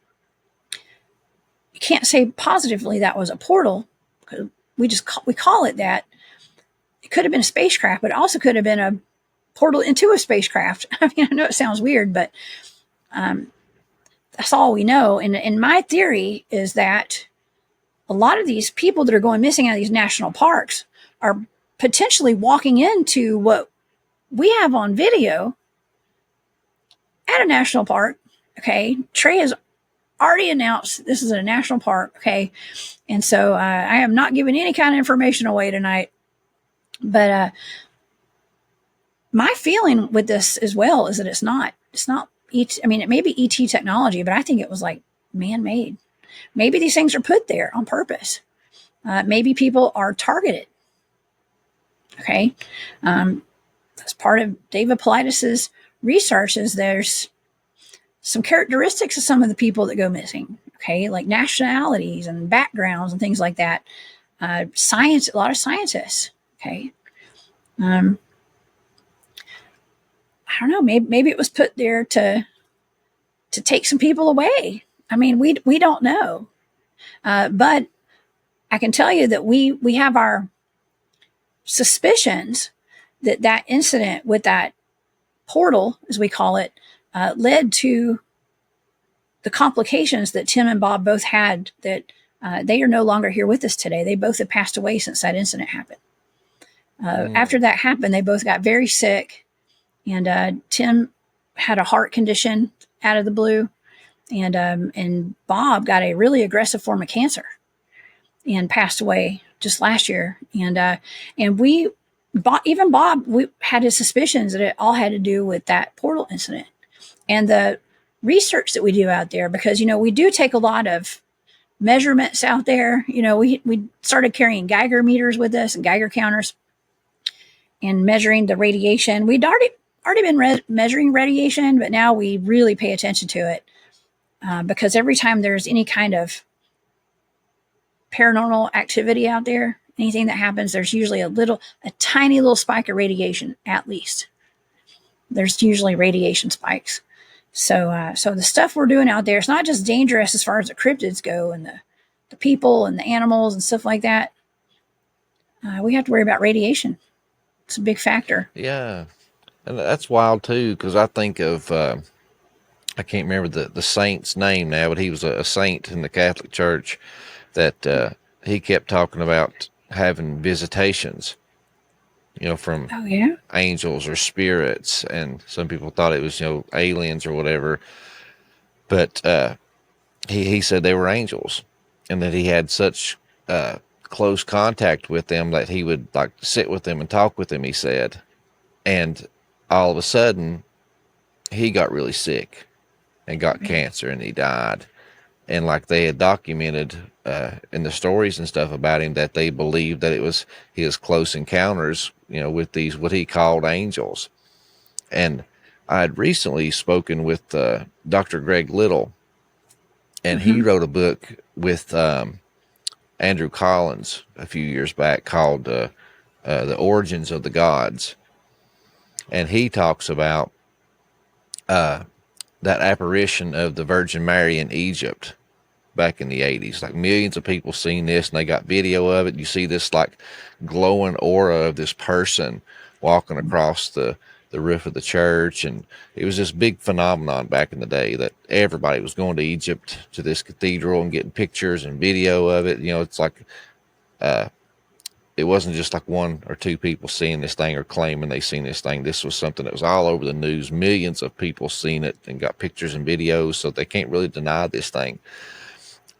you can't say positively that was a portal, because we call it that. It could have been a spacecraft, but it also could have been a portal into a spacecraft. I mean, I know it sounds weird, but that's all we know. And my theory is that a lot of these people that are going missing out of these national parks are potentially walking into what we have on video at a national park. Okay. Trey has already announced this is a national park. Okay. And so I am not giving any kind of information away tonight, but my feeling with this as well is that it's not ET. I mean, it may be ET technology, but I think it was like man-made. Maybe these things are put there on purpose. Maybe people are targeted. Okay. That's part of David Paulides' research is there's some characteristics of some of the people that go missing. Okay. Like nationalities and backgrounds and things like that. Science, a lot of scientists. Okay. I don't know. Maybe it was put there to take some people away. I mean, we don't know, but I can tell you that we have our suspicions that incident with that portal, as we call it, led to the complications that Tim and Bob both had. That they are no longer here with us today. They both have passed away since that incident happened. After that happened, they both got very sick. And Tim had a heart condition out of the blue, and Bob got a really aggressive form of cancer and passed away just last year. And even Bob, we had his suspicions that it all had to do with that portal incident and the research that we do out there, because we do take a lot of measurements out there. We started carrying Geiger meters with us and Geiger counters and measuring the radiation. We'd already been measuring radiation, but now we really pay attention to it because every time there's any kind of paranormal activity out there, anything that happens, there's usually a tiny little spike of radiation, at least. There's usually radiation spikes. So the stuff we're doing out there, it's not just dangerous as far as the cryptids go and the people and the animals and stuff like that. We have to worry about radiation. It's a big factor. Yeah. And that's wild too, because I think of, I can't remember the saint's name now, but he was a saint in the Catholic Church that he kept talking about having visitations, from angels or spirits. And some people thought it was, aliens or whatever. But he said they were angels and that he had such close contact with them that he would like sit with them and talk with them, he said. And all of a sudden, he got really sick and got cancer and he died. And like they had documented in the stories and stuff about him that they believed that it was his close encounters, with these, what he called angels. And I had recently spoken with Dr. Greg Little, and he wrote a book with Andrew Collins a few years back called The Origins of the Gods. And he talks about that apparition of the Virgin Mary in Egypt back in the 80s. Like millions of people seen this, and they got video of it. You see this like glowing aura of this person walking across the roof of the church. And it was this big phenomenon back in the day that everybody was going to Egypt to this cathedral and getting pictures and video of it. It's like it wasn't just like one or two people seeing this thing or claiming they seen this thing. This was something that was all over the news. Millions of people seen it and got pictures and videos, so they can't really deny this thing.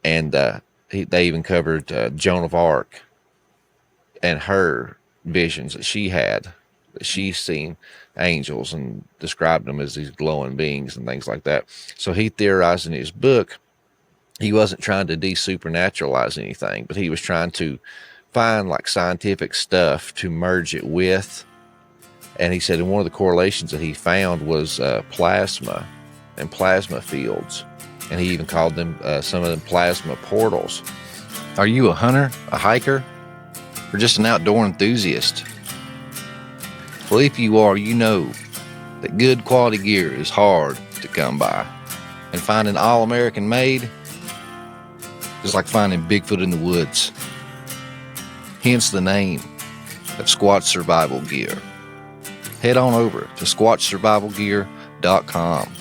And they even covered Joan of Arc and her visions that she had that she's seen angels and described them as these glowing beings and things like that. So he theorized in his book, he wasn't trying to de-supernaturalize anything, but he was trying to find like scientific stuff to merge it with. And he said, one of the correlations that he found was plasma and plasma fields. And he even called them, some of them, plasma portals. Are you a hunter, a hiker, or just an outdoor enthusiast? Well, if you are, you know that good quality gear is hard to come by. And finding all-American made is like finding Bigfoot in the woods. Hence the name of Squatch Survival Gear. Head on over to squatchsurvivalgear.com.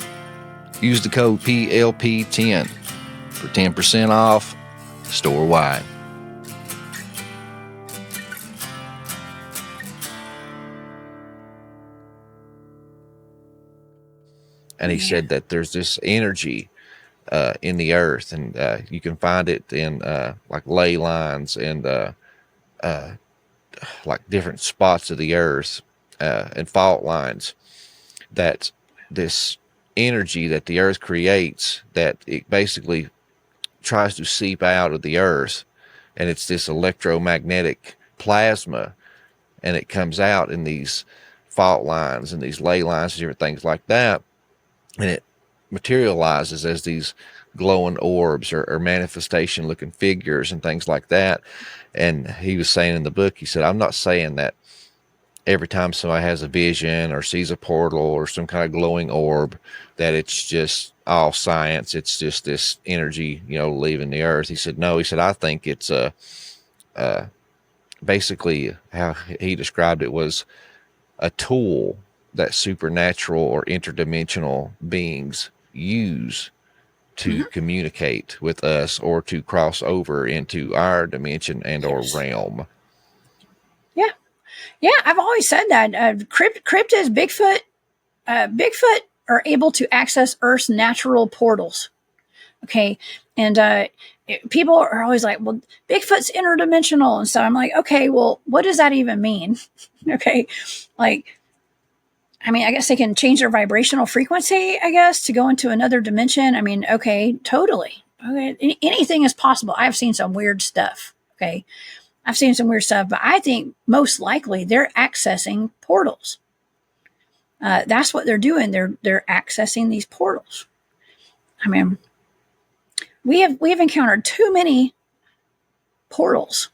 Use the code PLP10 for 10% off store-wide. And he said that there's this energy in the earth, and you can find it in like ley lines and like different spots of the earth and fault lines, that this energy that the earth creates, that it basically tries to seep out of the earth, and it's this electromagnetic plasma, and it comes out in these fault lines and these ley lines and different things like that, and it materializes as these glowing orbs or manifestation looking figures and things like that. And he was saying in the book, he said, I'm not saying that every time somebody has a vision or sees a portal or some kind of glowing orb, that it's just all science. It's just this energy, leaving the earth. He said, no, he said, I think it's basically how he described it was a tool that supernatural or interdimensional beings use to communicate with us or to cross over into our dimension and or realm. Yeah, I've always said that cryptids, Bigfoot are able to access Earth's natural portals. Okay, and people are always like, "Well, Bigfoot's interdimensional," and so I'm like, "Okay, well, what does that even mean?" Okay, like, I mean, I guess they can change their vibrational frequency, I guess, to go into another dimension. I mean, okay, totally. Okay, anything is possible. I've seen some weird stuff. Okay. I've seen some weird stuff, but I think most likely they're accessing portals. That's what they're doing. They're accessing these portals. I mean, we have encountered too many portals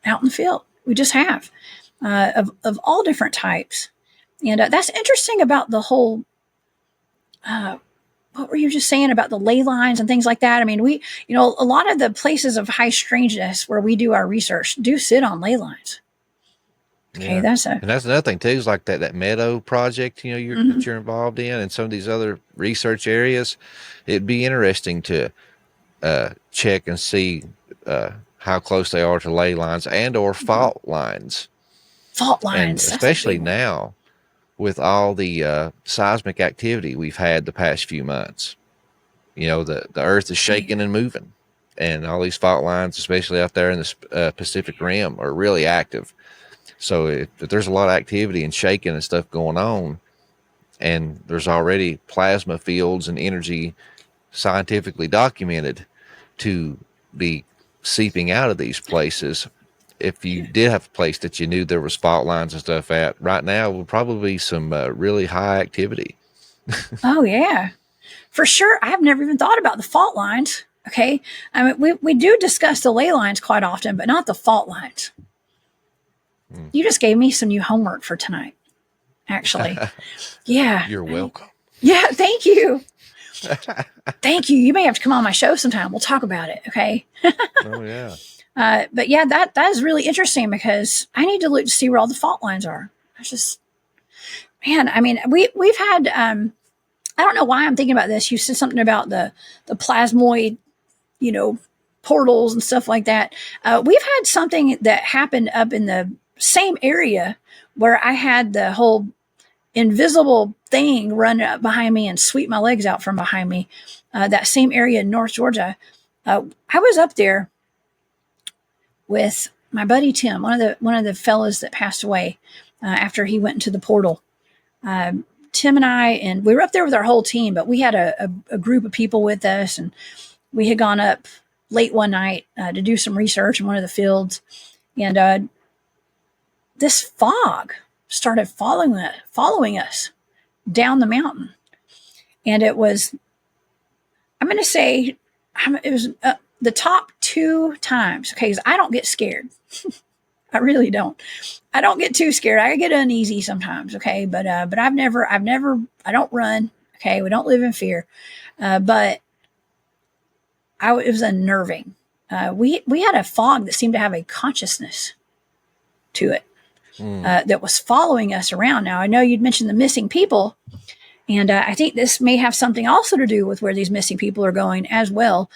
out in the field. We just have of all different types, and that's interesting about the whole. What were you just saying about the ley lines and things like that? I mean, a lot of the places of high strangeness where we do our research do sit on ley lines. Okay, and that's another thing too, is like that Meadow Project, that you're involved in, and some of these other research areas. It'd be interesting to check and see how close they are to ley lines and or fault lines. Fault lines, and especially now, with all the seismic activity we've had the past few months. The earth is shaking and moving, and all these fault lines, especially out there in the Pacific Rim, are really active. So if there's a lot of activity and shaking and stuff going on, and there's already plasma fields and energy scientifically documented to be seeping out of these places, if you did have a place that you knew there was fault lines and stuff at, right now would probably be some really high activity. Oh yeah, for sure. I've never even thought about the fault lines. Okay, I mean we do discuss the ley lines quite often, but not the fault lines. You just gave me some new homework for tonight. Actually, yeah. You're welcome. Yeah, thank you. Thank you. You may have to come on my show sometime. We'll talk about it. Okay. Oh yeah. But yeah, that is really interesting because I need to look to see where all the fault lines are. I just, man, I mean, we've had, I don't know why I'm thinking about this. You said something about the plasmoid, portals and stuff like that. We've had something that happened up in the same area where I had the whole invisible thing run up behind me and sweep my legs out from behind me. That same area in North Georgia. I was up there with my buddy Tim, one of the fellas that passed away. after he went into the portal. Tim and I, and we were up there with our whole team, but we had a group of people with us, and we had gone up late one night to do some research in one of the fields, and this fog started following us down the mountain. And it was, I'm going to say, it was the top 2 times. Okay, because I don't get scared. I really don't. I don't get too scared. I get uneasy sometimes. Okay, but I've never. I don't run. Okay, we don't live in fear. But it was unnerving. We had a fog that seemed to have a consciousness to it that was following us around. Now I know you'd mentioned the missing people. And I think this may have something also to do with where these missing people are going as well.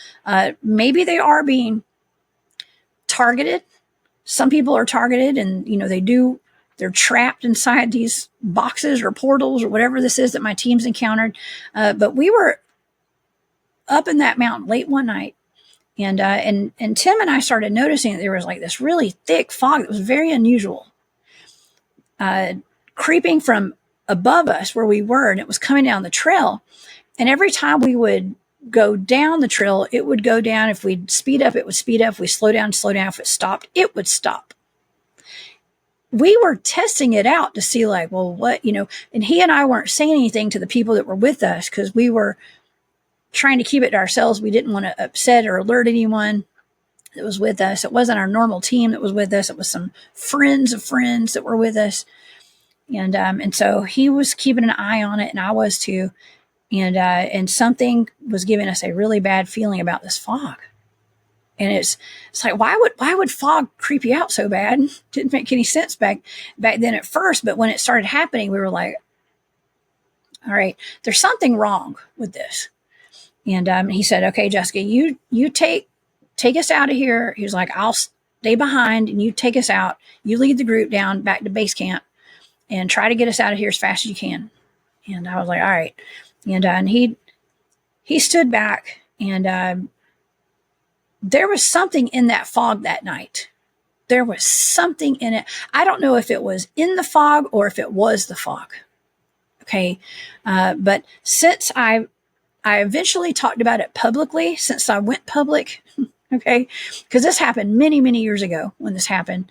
Maybe they are being targeted. Some people are targeted and, they're trapped inside these boxes or portals or whatever this is that my team's encountered. But we were up in that mountain late one night. And Tim and I started noticing that there was like this really thick fog that was very unusual. Creeping from above us where we were, and it was coming down the trail. And every time we would go down the trail, it would go down. If we'd speed up, it would speed up. If we slow down. If it stopped, it would stop. We were testing it out to see like, well, what, and he and I weren't saying anything to the people that were with us because we were trying to keep it to ourselves. We didn't want to upset or alert anyone that was with us. It wasn't our normal team that was with us. It was some friends of friends that were with us. And so he was keeping an eye on it, and I was too. And something was giving us a really bad feeling about this fog. And it's like, why would fog creep you out so bad? Didn't make any sense back then at first. But when it started happening, we were like, all right, there's something wrong with this. And he said, okay, Jessica, you take us out of here. He was like, I'll stay behind and you take us out. You lead the group down back to base camp and try to get us out of here as fast as you can. And I was like, all right. And he stood back, and there was something in that fog that night. There was something in it. I don't know if it was in the fog or if it was the fog. Okay. But since I eventually talked about it publicly, since I went public, okay, because this happened many, many years ago when this happened.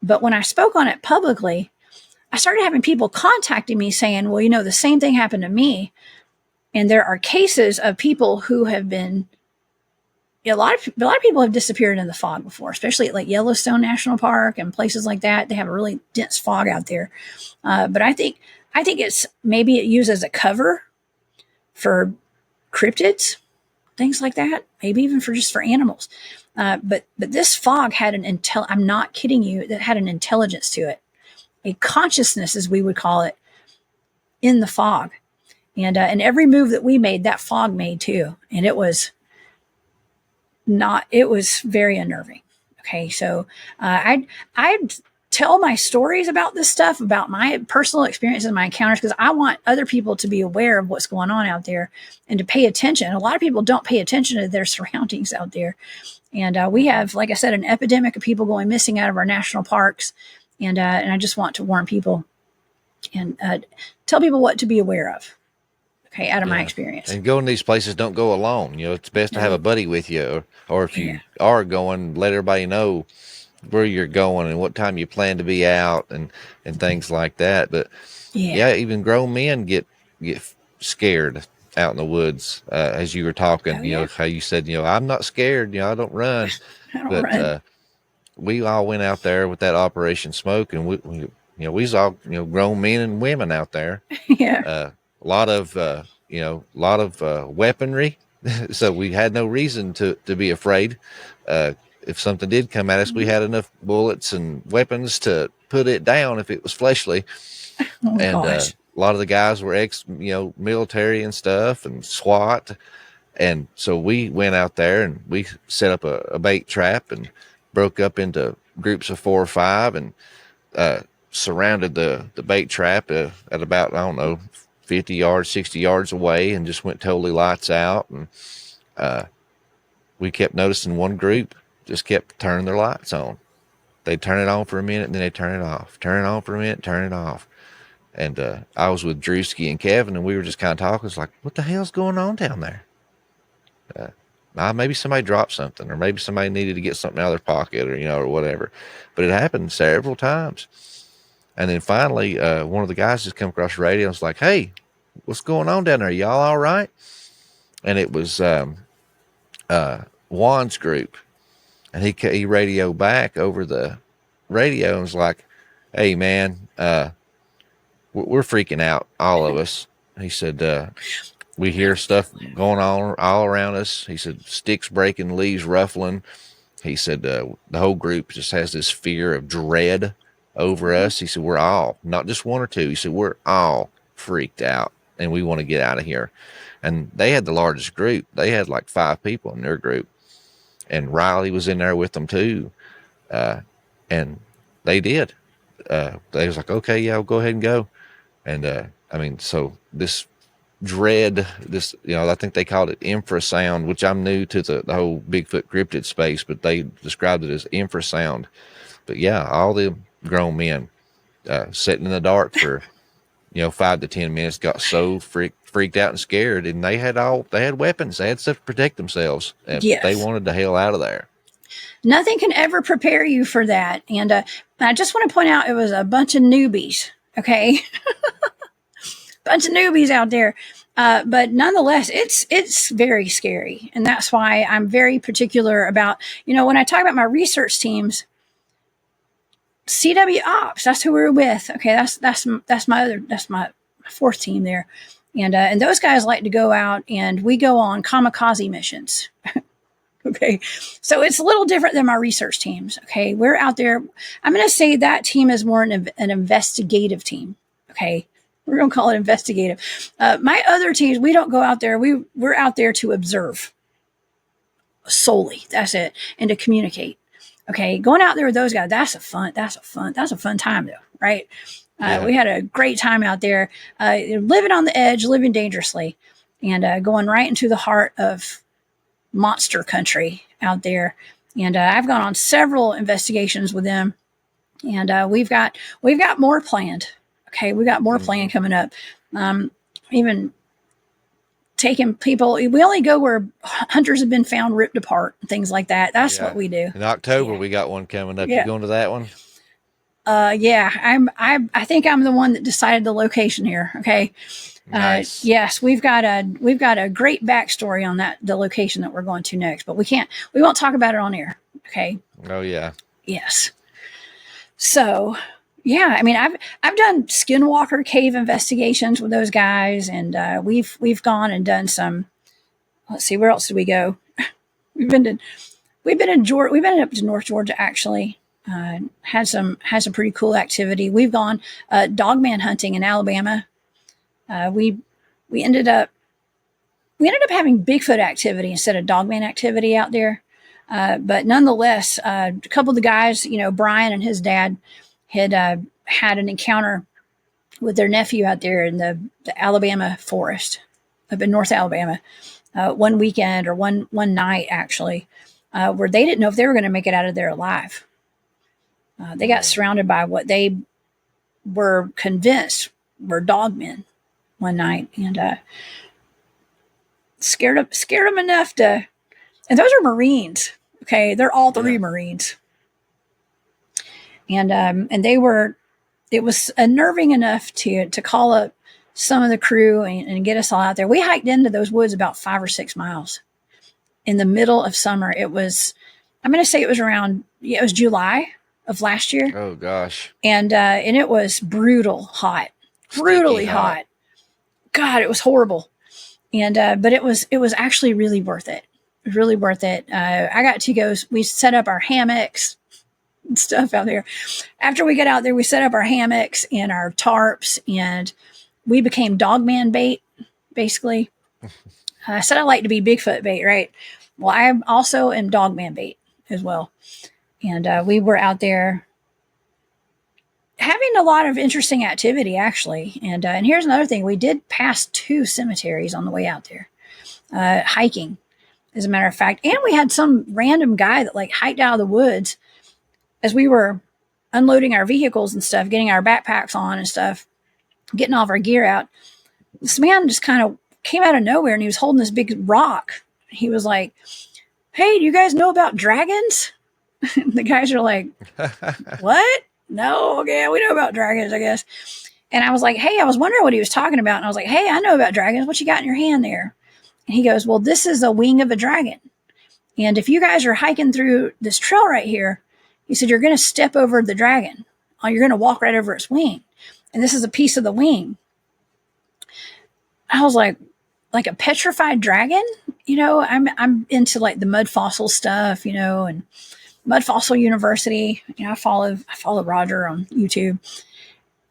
But when I spoke on it publicly, I started having people contacting me saying, well, the same thing happened to me. And there are cases of people who have been, a lot of people have disappeared in the fog before, especially at like Yellowstone National Park and places like that. They have a really dense fog out there. But I think it's maybe it used as a cover for cryptids, things like that. Maybe even for animals. But this fog had I'm not kidding you, that had an intelligence to it. A consciousness, as we would call it, in the fog. And every move that we made, that fog made too. And it was very unnerving. Okay. So, I'd tell my stories about this stuff, about my personal experiences and my encounters, because I want other people to be aware of what's going on out there and to pay attention. A lot of people don't pay attention to their surroundings out there. And we have, like I said, an epidemic of people going missing out of our national parks. And I just want to warn people and tell people what to be aware of. Okay, out of my experience. And going to these places, don't go alone. It's best to have a buddy with you, or if you are going, let everybody know where you're going and what time you plan to be out and things like that. But even grown men get scared out in the woods, as you were talking. How you said, I'm not scared. I don't run. But we all went out there with that Operation Smoke, and we was all grown men and women out there. Yeah. A lot of weaponry, so we had no reason to be afraid. If something did come at us, we had enough bullets and weapons to put it down if it was fleshly. A lot of the guys were military and stuff and SWAT, and so we went out there and we set up a bait trap and broke up into groups of 4 or 5 and surrounded the bait trap at about 50 yards, 60 yards away, and just went totally lights out. And we kept noticing one group just kept turning their lights on. they'd turn it on for a minute, and then they'd turn it off. Turn it on for a minute, turn it off. And I was with Drewski and Kevin, and we were just kind of talking. It's like, what the hell's going on down there? Maybe somebody dropped something, or maybe somebody needed to get something out of their pocket, or or whatever. But it happened several times. And then finally, one of the guys just come across the radio and was like, "Hey, what's going on down there? Y'all all right?" And it was Juan's group, and he radioed back over the radio and was like, "Hey, man, we're freaking out, all of us." He said, "We hear stuff going on all around us." He said, "Sticks breaking, leaves ruffling." He said, "The whole group just has this fear of dread over us." He said, "We're all, not just one or two." He said, "We're all freaked out, and we want to get out of here." And they had the largest group. They had like 5 people in their group. And Riley was in there with them too. And they did. They was like, "Okay, yeah, we'll go ahead and go." And so this dread, I think they called it infrasound, which I'm new to the whole Bigfoot cryptid space, but they described it as infrasound. But yeah, all the grown men sitting in the dark for 5 to 10 minutes, got so freaked out and scared, and they had weapons, they had stuff to protect themselves. Yes. They wanted the hell out of there. Nothing can ever prepare you for that. And I just want to point out, it was a bunch of newbies. Okay. Bunch of newbies out there. But nonetheless, it's very scary. And that's why I'm very particular about, when I talk about my research teams, CW Ops, that's who we were with. Okay. That's my 4th team there. And those guys like to go out, and we go on kamikaze missions. Okay. So it's a little different than my research teams. Okay. We're out there. I'm going to say that team is more an investigative team. Okay. We're going to call it investigative. My other teams, we don't go out there. We're out there to observe solely. That's it. And to communicate. Okay. Going out there with those guys, that's a fun time though. Right. Yeah. We had a great time out there, living on the edge, living dangerously, and going right into the heart of monster country out there. And I've gone on several investigations with them, and we've got more planned. Okay, we got more planned coming up. Even taking people. We only go where hunters have been found ripped apart, things like that. That's what we do. In October, we got one coming up. You going to that one? Yeah, I think I'm the one that decided the location here. Okay. Nice. Yes, we've got a great backstory on the location that we're going to next, but we won't talk about it on air. Okay. Oh yeah. Yes. So yeah, I mean, I've done skinwalker cave investigations with those guys, and we've gone and done some. Let's see, where else did we go? We've been up to North Georgia actually. Had some pretty cool activity. We've gone dogman hunting in Alabama. We ended up having Bigfoot activity instead of dogman activity out there. But nonetheless, a couple of the guys, Brian and his dad had had an encounter with their nephew out there in the Alabama forest up in North Alabama, one weekend or one night actually, where they didn't know if they were going to make it out of there alive. They got surrounded by what they were convinced were dogmen one night, and scared them enough to. And those are Marines. Okay, they're all 3 Marines, and they were. It was unnerving enough to call up some of the crew and get us all out there. We hiked into those woods about 5 or 6 miles in the middle of summer. It was. I'm going to say it was around. Yeah, it was July of last year. Oh gosh. And it was brutally hot. God, it was horrible. And but it was actually really worth it. It was really worth it. I got to go. We set up our hammocks and stuff out there. After we got out there, we set up our hammocks and our tarps, and we became dogman bait, basically. I said I like to be Bigfoot bait, right? Well, I also am dogman bait as well. And we were out there having a lot of interesting activity, actually. And here's another thing. We did pass 2 cemeteries on the way out there, hiking, as a matter of fact. And we had some random guy that hiked out of the woods as we were unloading our vehicles and stuff, getting our backpacks on and stuff, getting all of our gear out, this man just kind of came out of nowhere, and he was holding this big rock. He was like, "Hey, do you guys know about dragons?" The guys are like, "What? No, okay, we know about dragons, I guess." And I was like, "Hey," I was wondering what he was talking about. And I was like, "Hey, I know about dragons. What you got in your hand there?" And he goes, "Well, this is a wing of a dragon. And if you guys are hiking through this trail right here," he said, "you're going to step over the dragon. You're going to walk right over its wing. And this is a piece of the wing." I was like a petrified dragon? I'm into like the mud fossil stuff, and Mud Fossil University. I follow Roger on YouTube.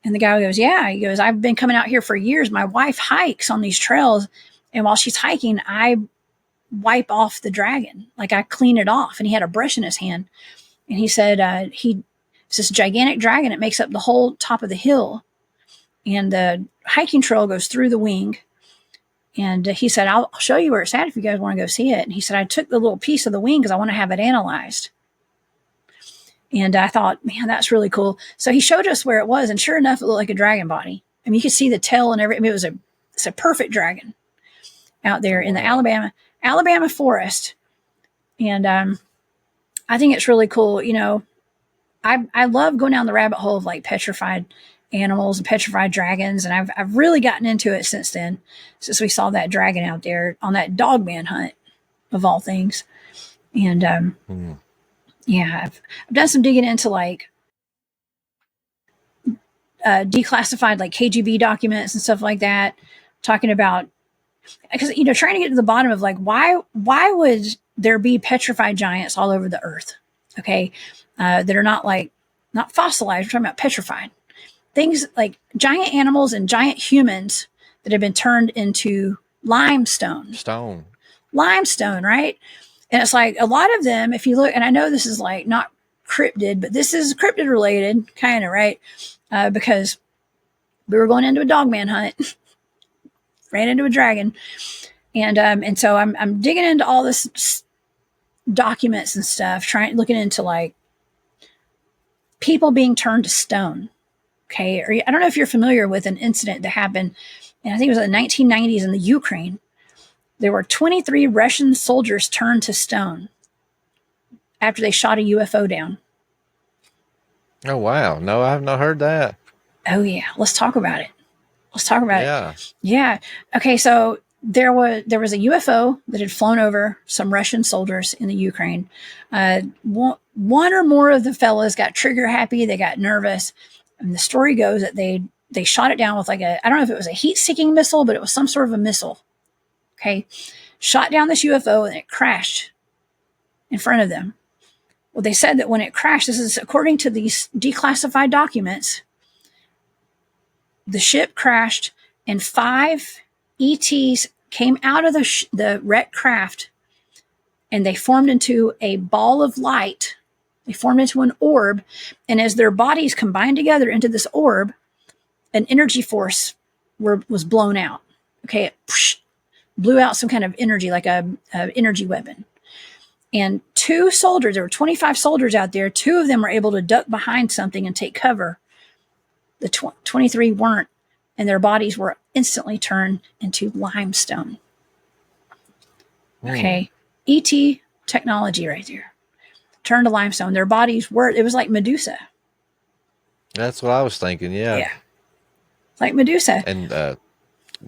And the guy goes, "Yeah," he goes, "I've been coming out here for years. My wife hikes on these trails. And while she's hiking, I wipe off the dragon. Like I clean it off." And he had a brush in his hand. And he said, it's this gigantic dragon. It makes up the whole top of the hill. And the hiking trail goes through the wing. And he said, I'll show you where it's at if you guys want to go see it." And he said, "I took the little piece of the wing because I want to have it analyzed." And I thought, man, that's really cool. So he showed us where it was. And sure enough, it looked like a dragon body. I mean, you could see the tail and everything. I mean, it's a perfect dragon out there in the Alabama forest. And I think it's really cool. I love going down the rabbit hole of like petrified animals and petrified dragons. And I've really gotten into it since then, since we saw that dragon out there on that Dogman hunt of all things. And yeah, I've done some digging into like declassified like KGB documents and stuff like that, talking about, because trying to get to the bottom of like why would there be petrified giants all over the earth, okay, that are not fossilized. We're talking about petrified things, like giant animals and giant humans that have been turned into limestone, right? And it's like a lot of them, if you look, and I know this is like not cryptid, but this is cryptid related, kind of, right? Because we were going into a dogman hunt, ran into a dragon, and so I'm digging into all this documents and stuff, looking into like people being turned to stone. Okay, or I don't know if you're familiar with an incident that happened, and I think it was in the 1990s in the Ukraine. There were 23 Russian soldiers turned to stone after they shot a UFO down. Oh, wow. No, I have not heard that. Oh, yeah. Let's talk about it. Yeah. Yeah. Okay, so there was a UFO that had flown over some Russian soldiers in the Ukraine. One or more of the fellas got trigger happy. They got nervous. And the story goes that they shot it down with like I don't know if it was a heat-seeking missile, but it was some sort of a missile. Okay, shot down this UFO and it crashed in front of them. Well, they said that when it crashed, this is according to these declassified documents, the ship crashed and 5 ETs came out of the wrecked craft, and they formed into a ball of light. They formed into an orb, and as their bodies combined together into this orb, an energy force was blown out. Okay, it blew out some kind of energy, like a energy weapon. And 2 soldiers, there were 25 soldiers out there, 2 of them were able to duck behind something and take cover. The 23 weren't, and their bodies were instantly turned into limestone. Okay, ET technology right there. Turned to limestone. Their bodies it was like Medusa. That's what I was thinking, yeah. Yeah. Like Medusa. And the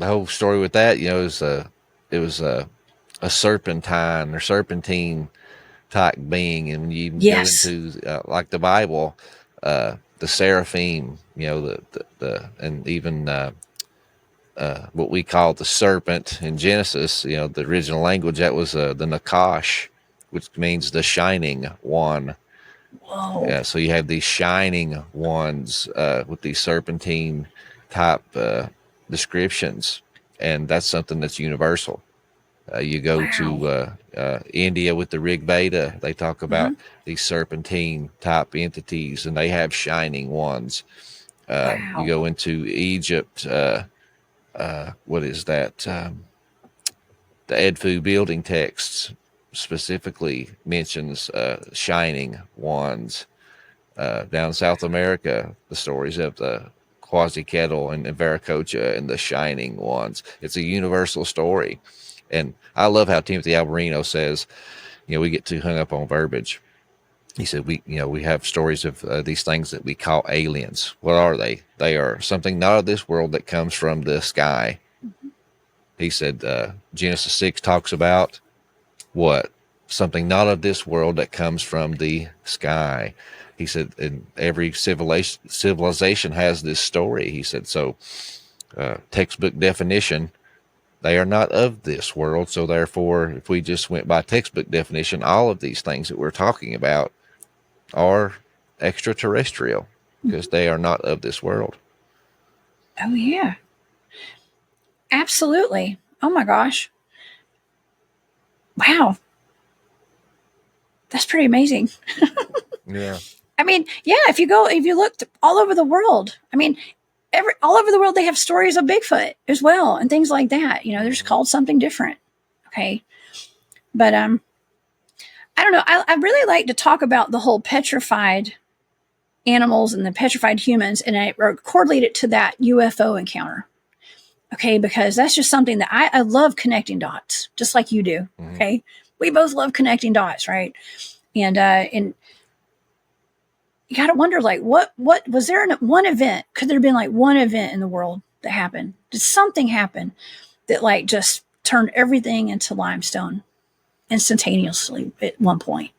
whole story with that, it was a serpentine or serpentine type being, and when you go into like the Bible, the seraphim, the and even what we call the serpent in Genesis, the original language, that was the Nakash, which means the shining one. Whoa. Yeah, so you have these shining ones with these serpentine type descriptions, and that's something that's universal. You go to India with the Rig Veda, they talk about these serpentine type entities, and they have shining ones. You go into Egypt, what is that? The Edfu building texts specifically mentions shining ones. down in South America, the stories of the Quetzalcoatl and Viracocha and the Shining Ones. It's a universal story. And I love how Timothy Alberino says, we get too hung up on verbiage. He said, we have stories of these things that we call aliens. What are they? They are something not of this world that comes from the sky. He said, Genesis 6 talks about what? Something not of this world that comes from the sky. He said, and every civilization has this story. He said, so textbook definition, they are not of this world. So therefore, if we just went by textbook definition, all of these things that we're talking about are extraterrestrial because they are not of this world. Oh, yeah. Absolutely. Oh, my gosh. Wow. That's pretty amazing. Yeah. I mean, yeah, if you look all over the world, I mean, all over the world, they have stories of Bigfoot as well and things like that. They're just called something different. Okay. But, I don't know. I really like to talk about the whole petrified animals and the petrified humans, and I correlate it to that UFO encounter. Okay. Because that's just something that I love connecting dots, just like you do. Mm-hmm. Okay. We both love connecting dots. Right. And you got to wonder, like, what was there one event? Could there have been like one event in the world that happened? Did something happen that like just turned everything into limestone instantaneously at one point?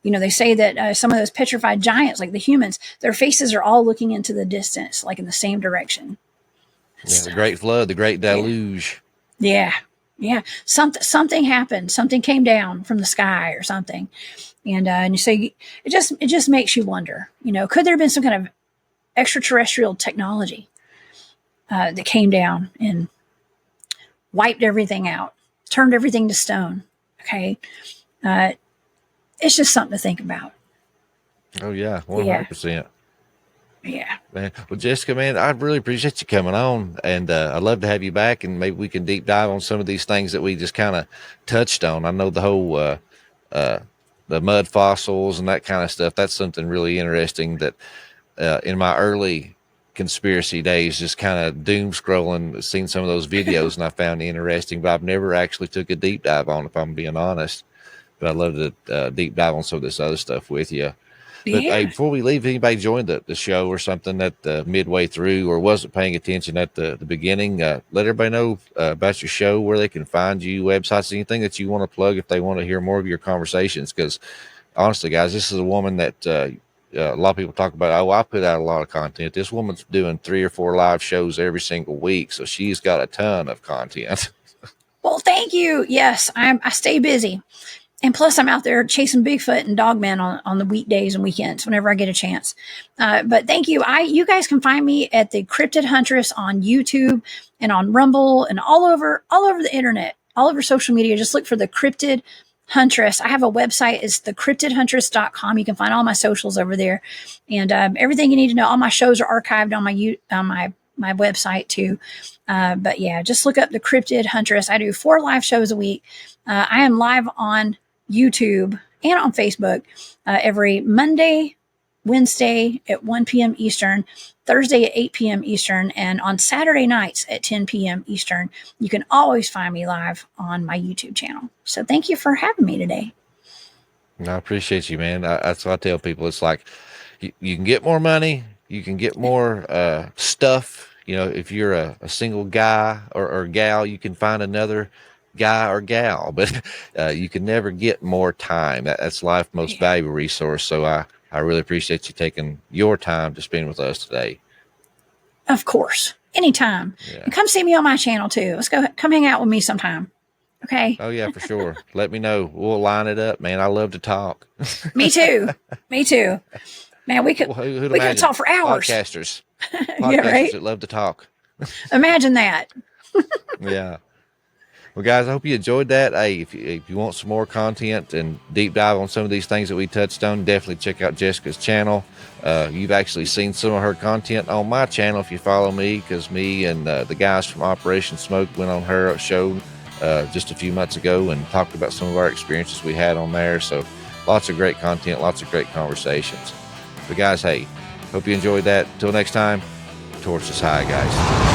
They say that some of those petrified giants, like the humans, their faces are all looking into the distance, like in the same direction. Yeah, the Great Flood, the Great Deluge. Yeah. Yeah. Something happened. Something came down from the sky or something. And you say it just makes you wonder, could there have been some kind of extraterrestrial technology that came down and wiped everything out, turned everything to stone? Okay. It's just something to think about. Oh, yeah. 100%. Yeah. Man. Well, Jessica, man, I really appreciate you coming on, and I'd love to have you back, and maybe we can deep dive on some of these things that we just kind of touched on. I know the whole the mud fossils and that kind of stuff. That's something really interesting that in my early conspiracy days, just kind of doom scrolling, seen some of those videos and I found interesting, but I've never actually took a deep dive on, if I'm being honest. But I'd love to deep dive on some of this other stuff with you. But hey, before we leave, if anybody joined the show or something at midway through or wasn't paying attention at the beginning, let everybody know about your show, where they can find you, websites, anything that you want to plug if they want to hear more of your conversations. Because honestly, guys, this is a woman that a lot of people talk about. Oh, I put out a lot of content. This woman's doing 3 or 4 live shows every single week, so she's got a ton of content. Well, thank you. Yes, I stay busy. And plus, I'm out there chasing Bigfoot and Dogman on the weekdays and weekends whenever I get a chance. But thank you. You guys can find me at the Cryptid Huntress on YouTube and on Rumble and all over the internet, all over social media. Just look for the Cryptid Huntress. I have a website. It's thecryptidhuntress.com. You can find all my socials over there, and everything you need to know. All my shows are archived on my website too. But yeah, just look up the Cryptid Huntress. I do 4 live shows a week. I am live on YouTube and on Facebook every Monday, Wednesday at 1 p.m. Eastern, Thursday at 8 p.m. Eastern, and on Saturday nights at 10 p.m. Eastern. You can always find me live on my YouTube channel. So thank you for having me today. I appreciate you, man. That's what I tell people. It's like you can get more money, you can get more stuff. If you're a single guy or gal, you can find another guy or gal, but you can never get more time. That's life's most valuable resource. So I really appreciate you taking your time to spend with us today. Of course. Anytime. Yeah. And come see me on my channel too. Come hang out with me sometime. Okay. Oh yeah, for sure. Let me know. We'll line it up, man. I love to talk. Me too. Man, we could talk for hours. Podcasters yeah, right? that love to talk. Imagine that. Yeah. Well, guys, I hope you enjoyed that. Hey, if you want some more content and deep dive on some of these things that we touched on, definitely check out Jessica's channel. You've actually seen some of her content on my channel if you follow me, because me and the guys from Operation Smoke went on her show just a few months ago and talked about some of our experiences we had on there. So lots of great content, lots of great conversations. But guys, hey, hope you enjoyed that. Till next time, torch is high, guys.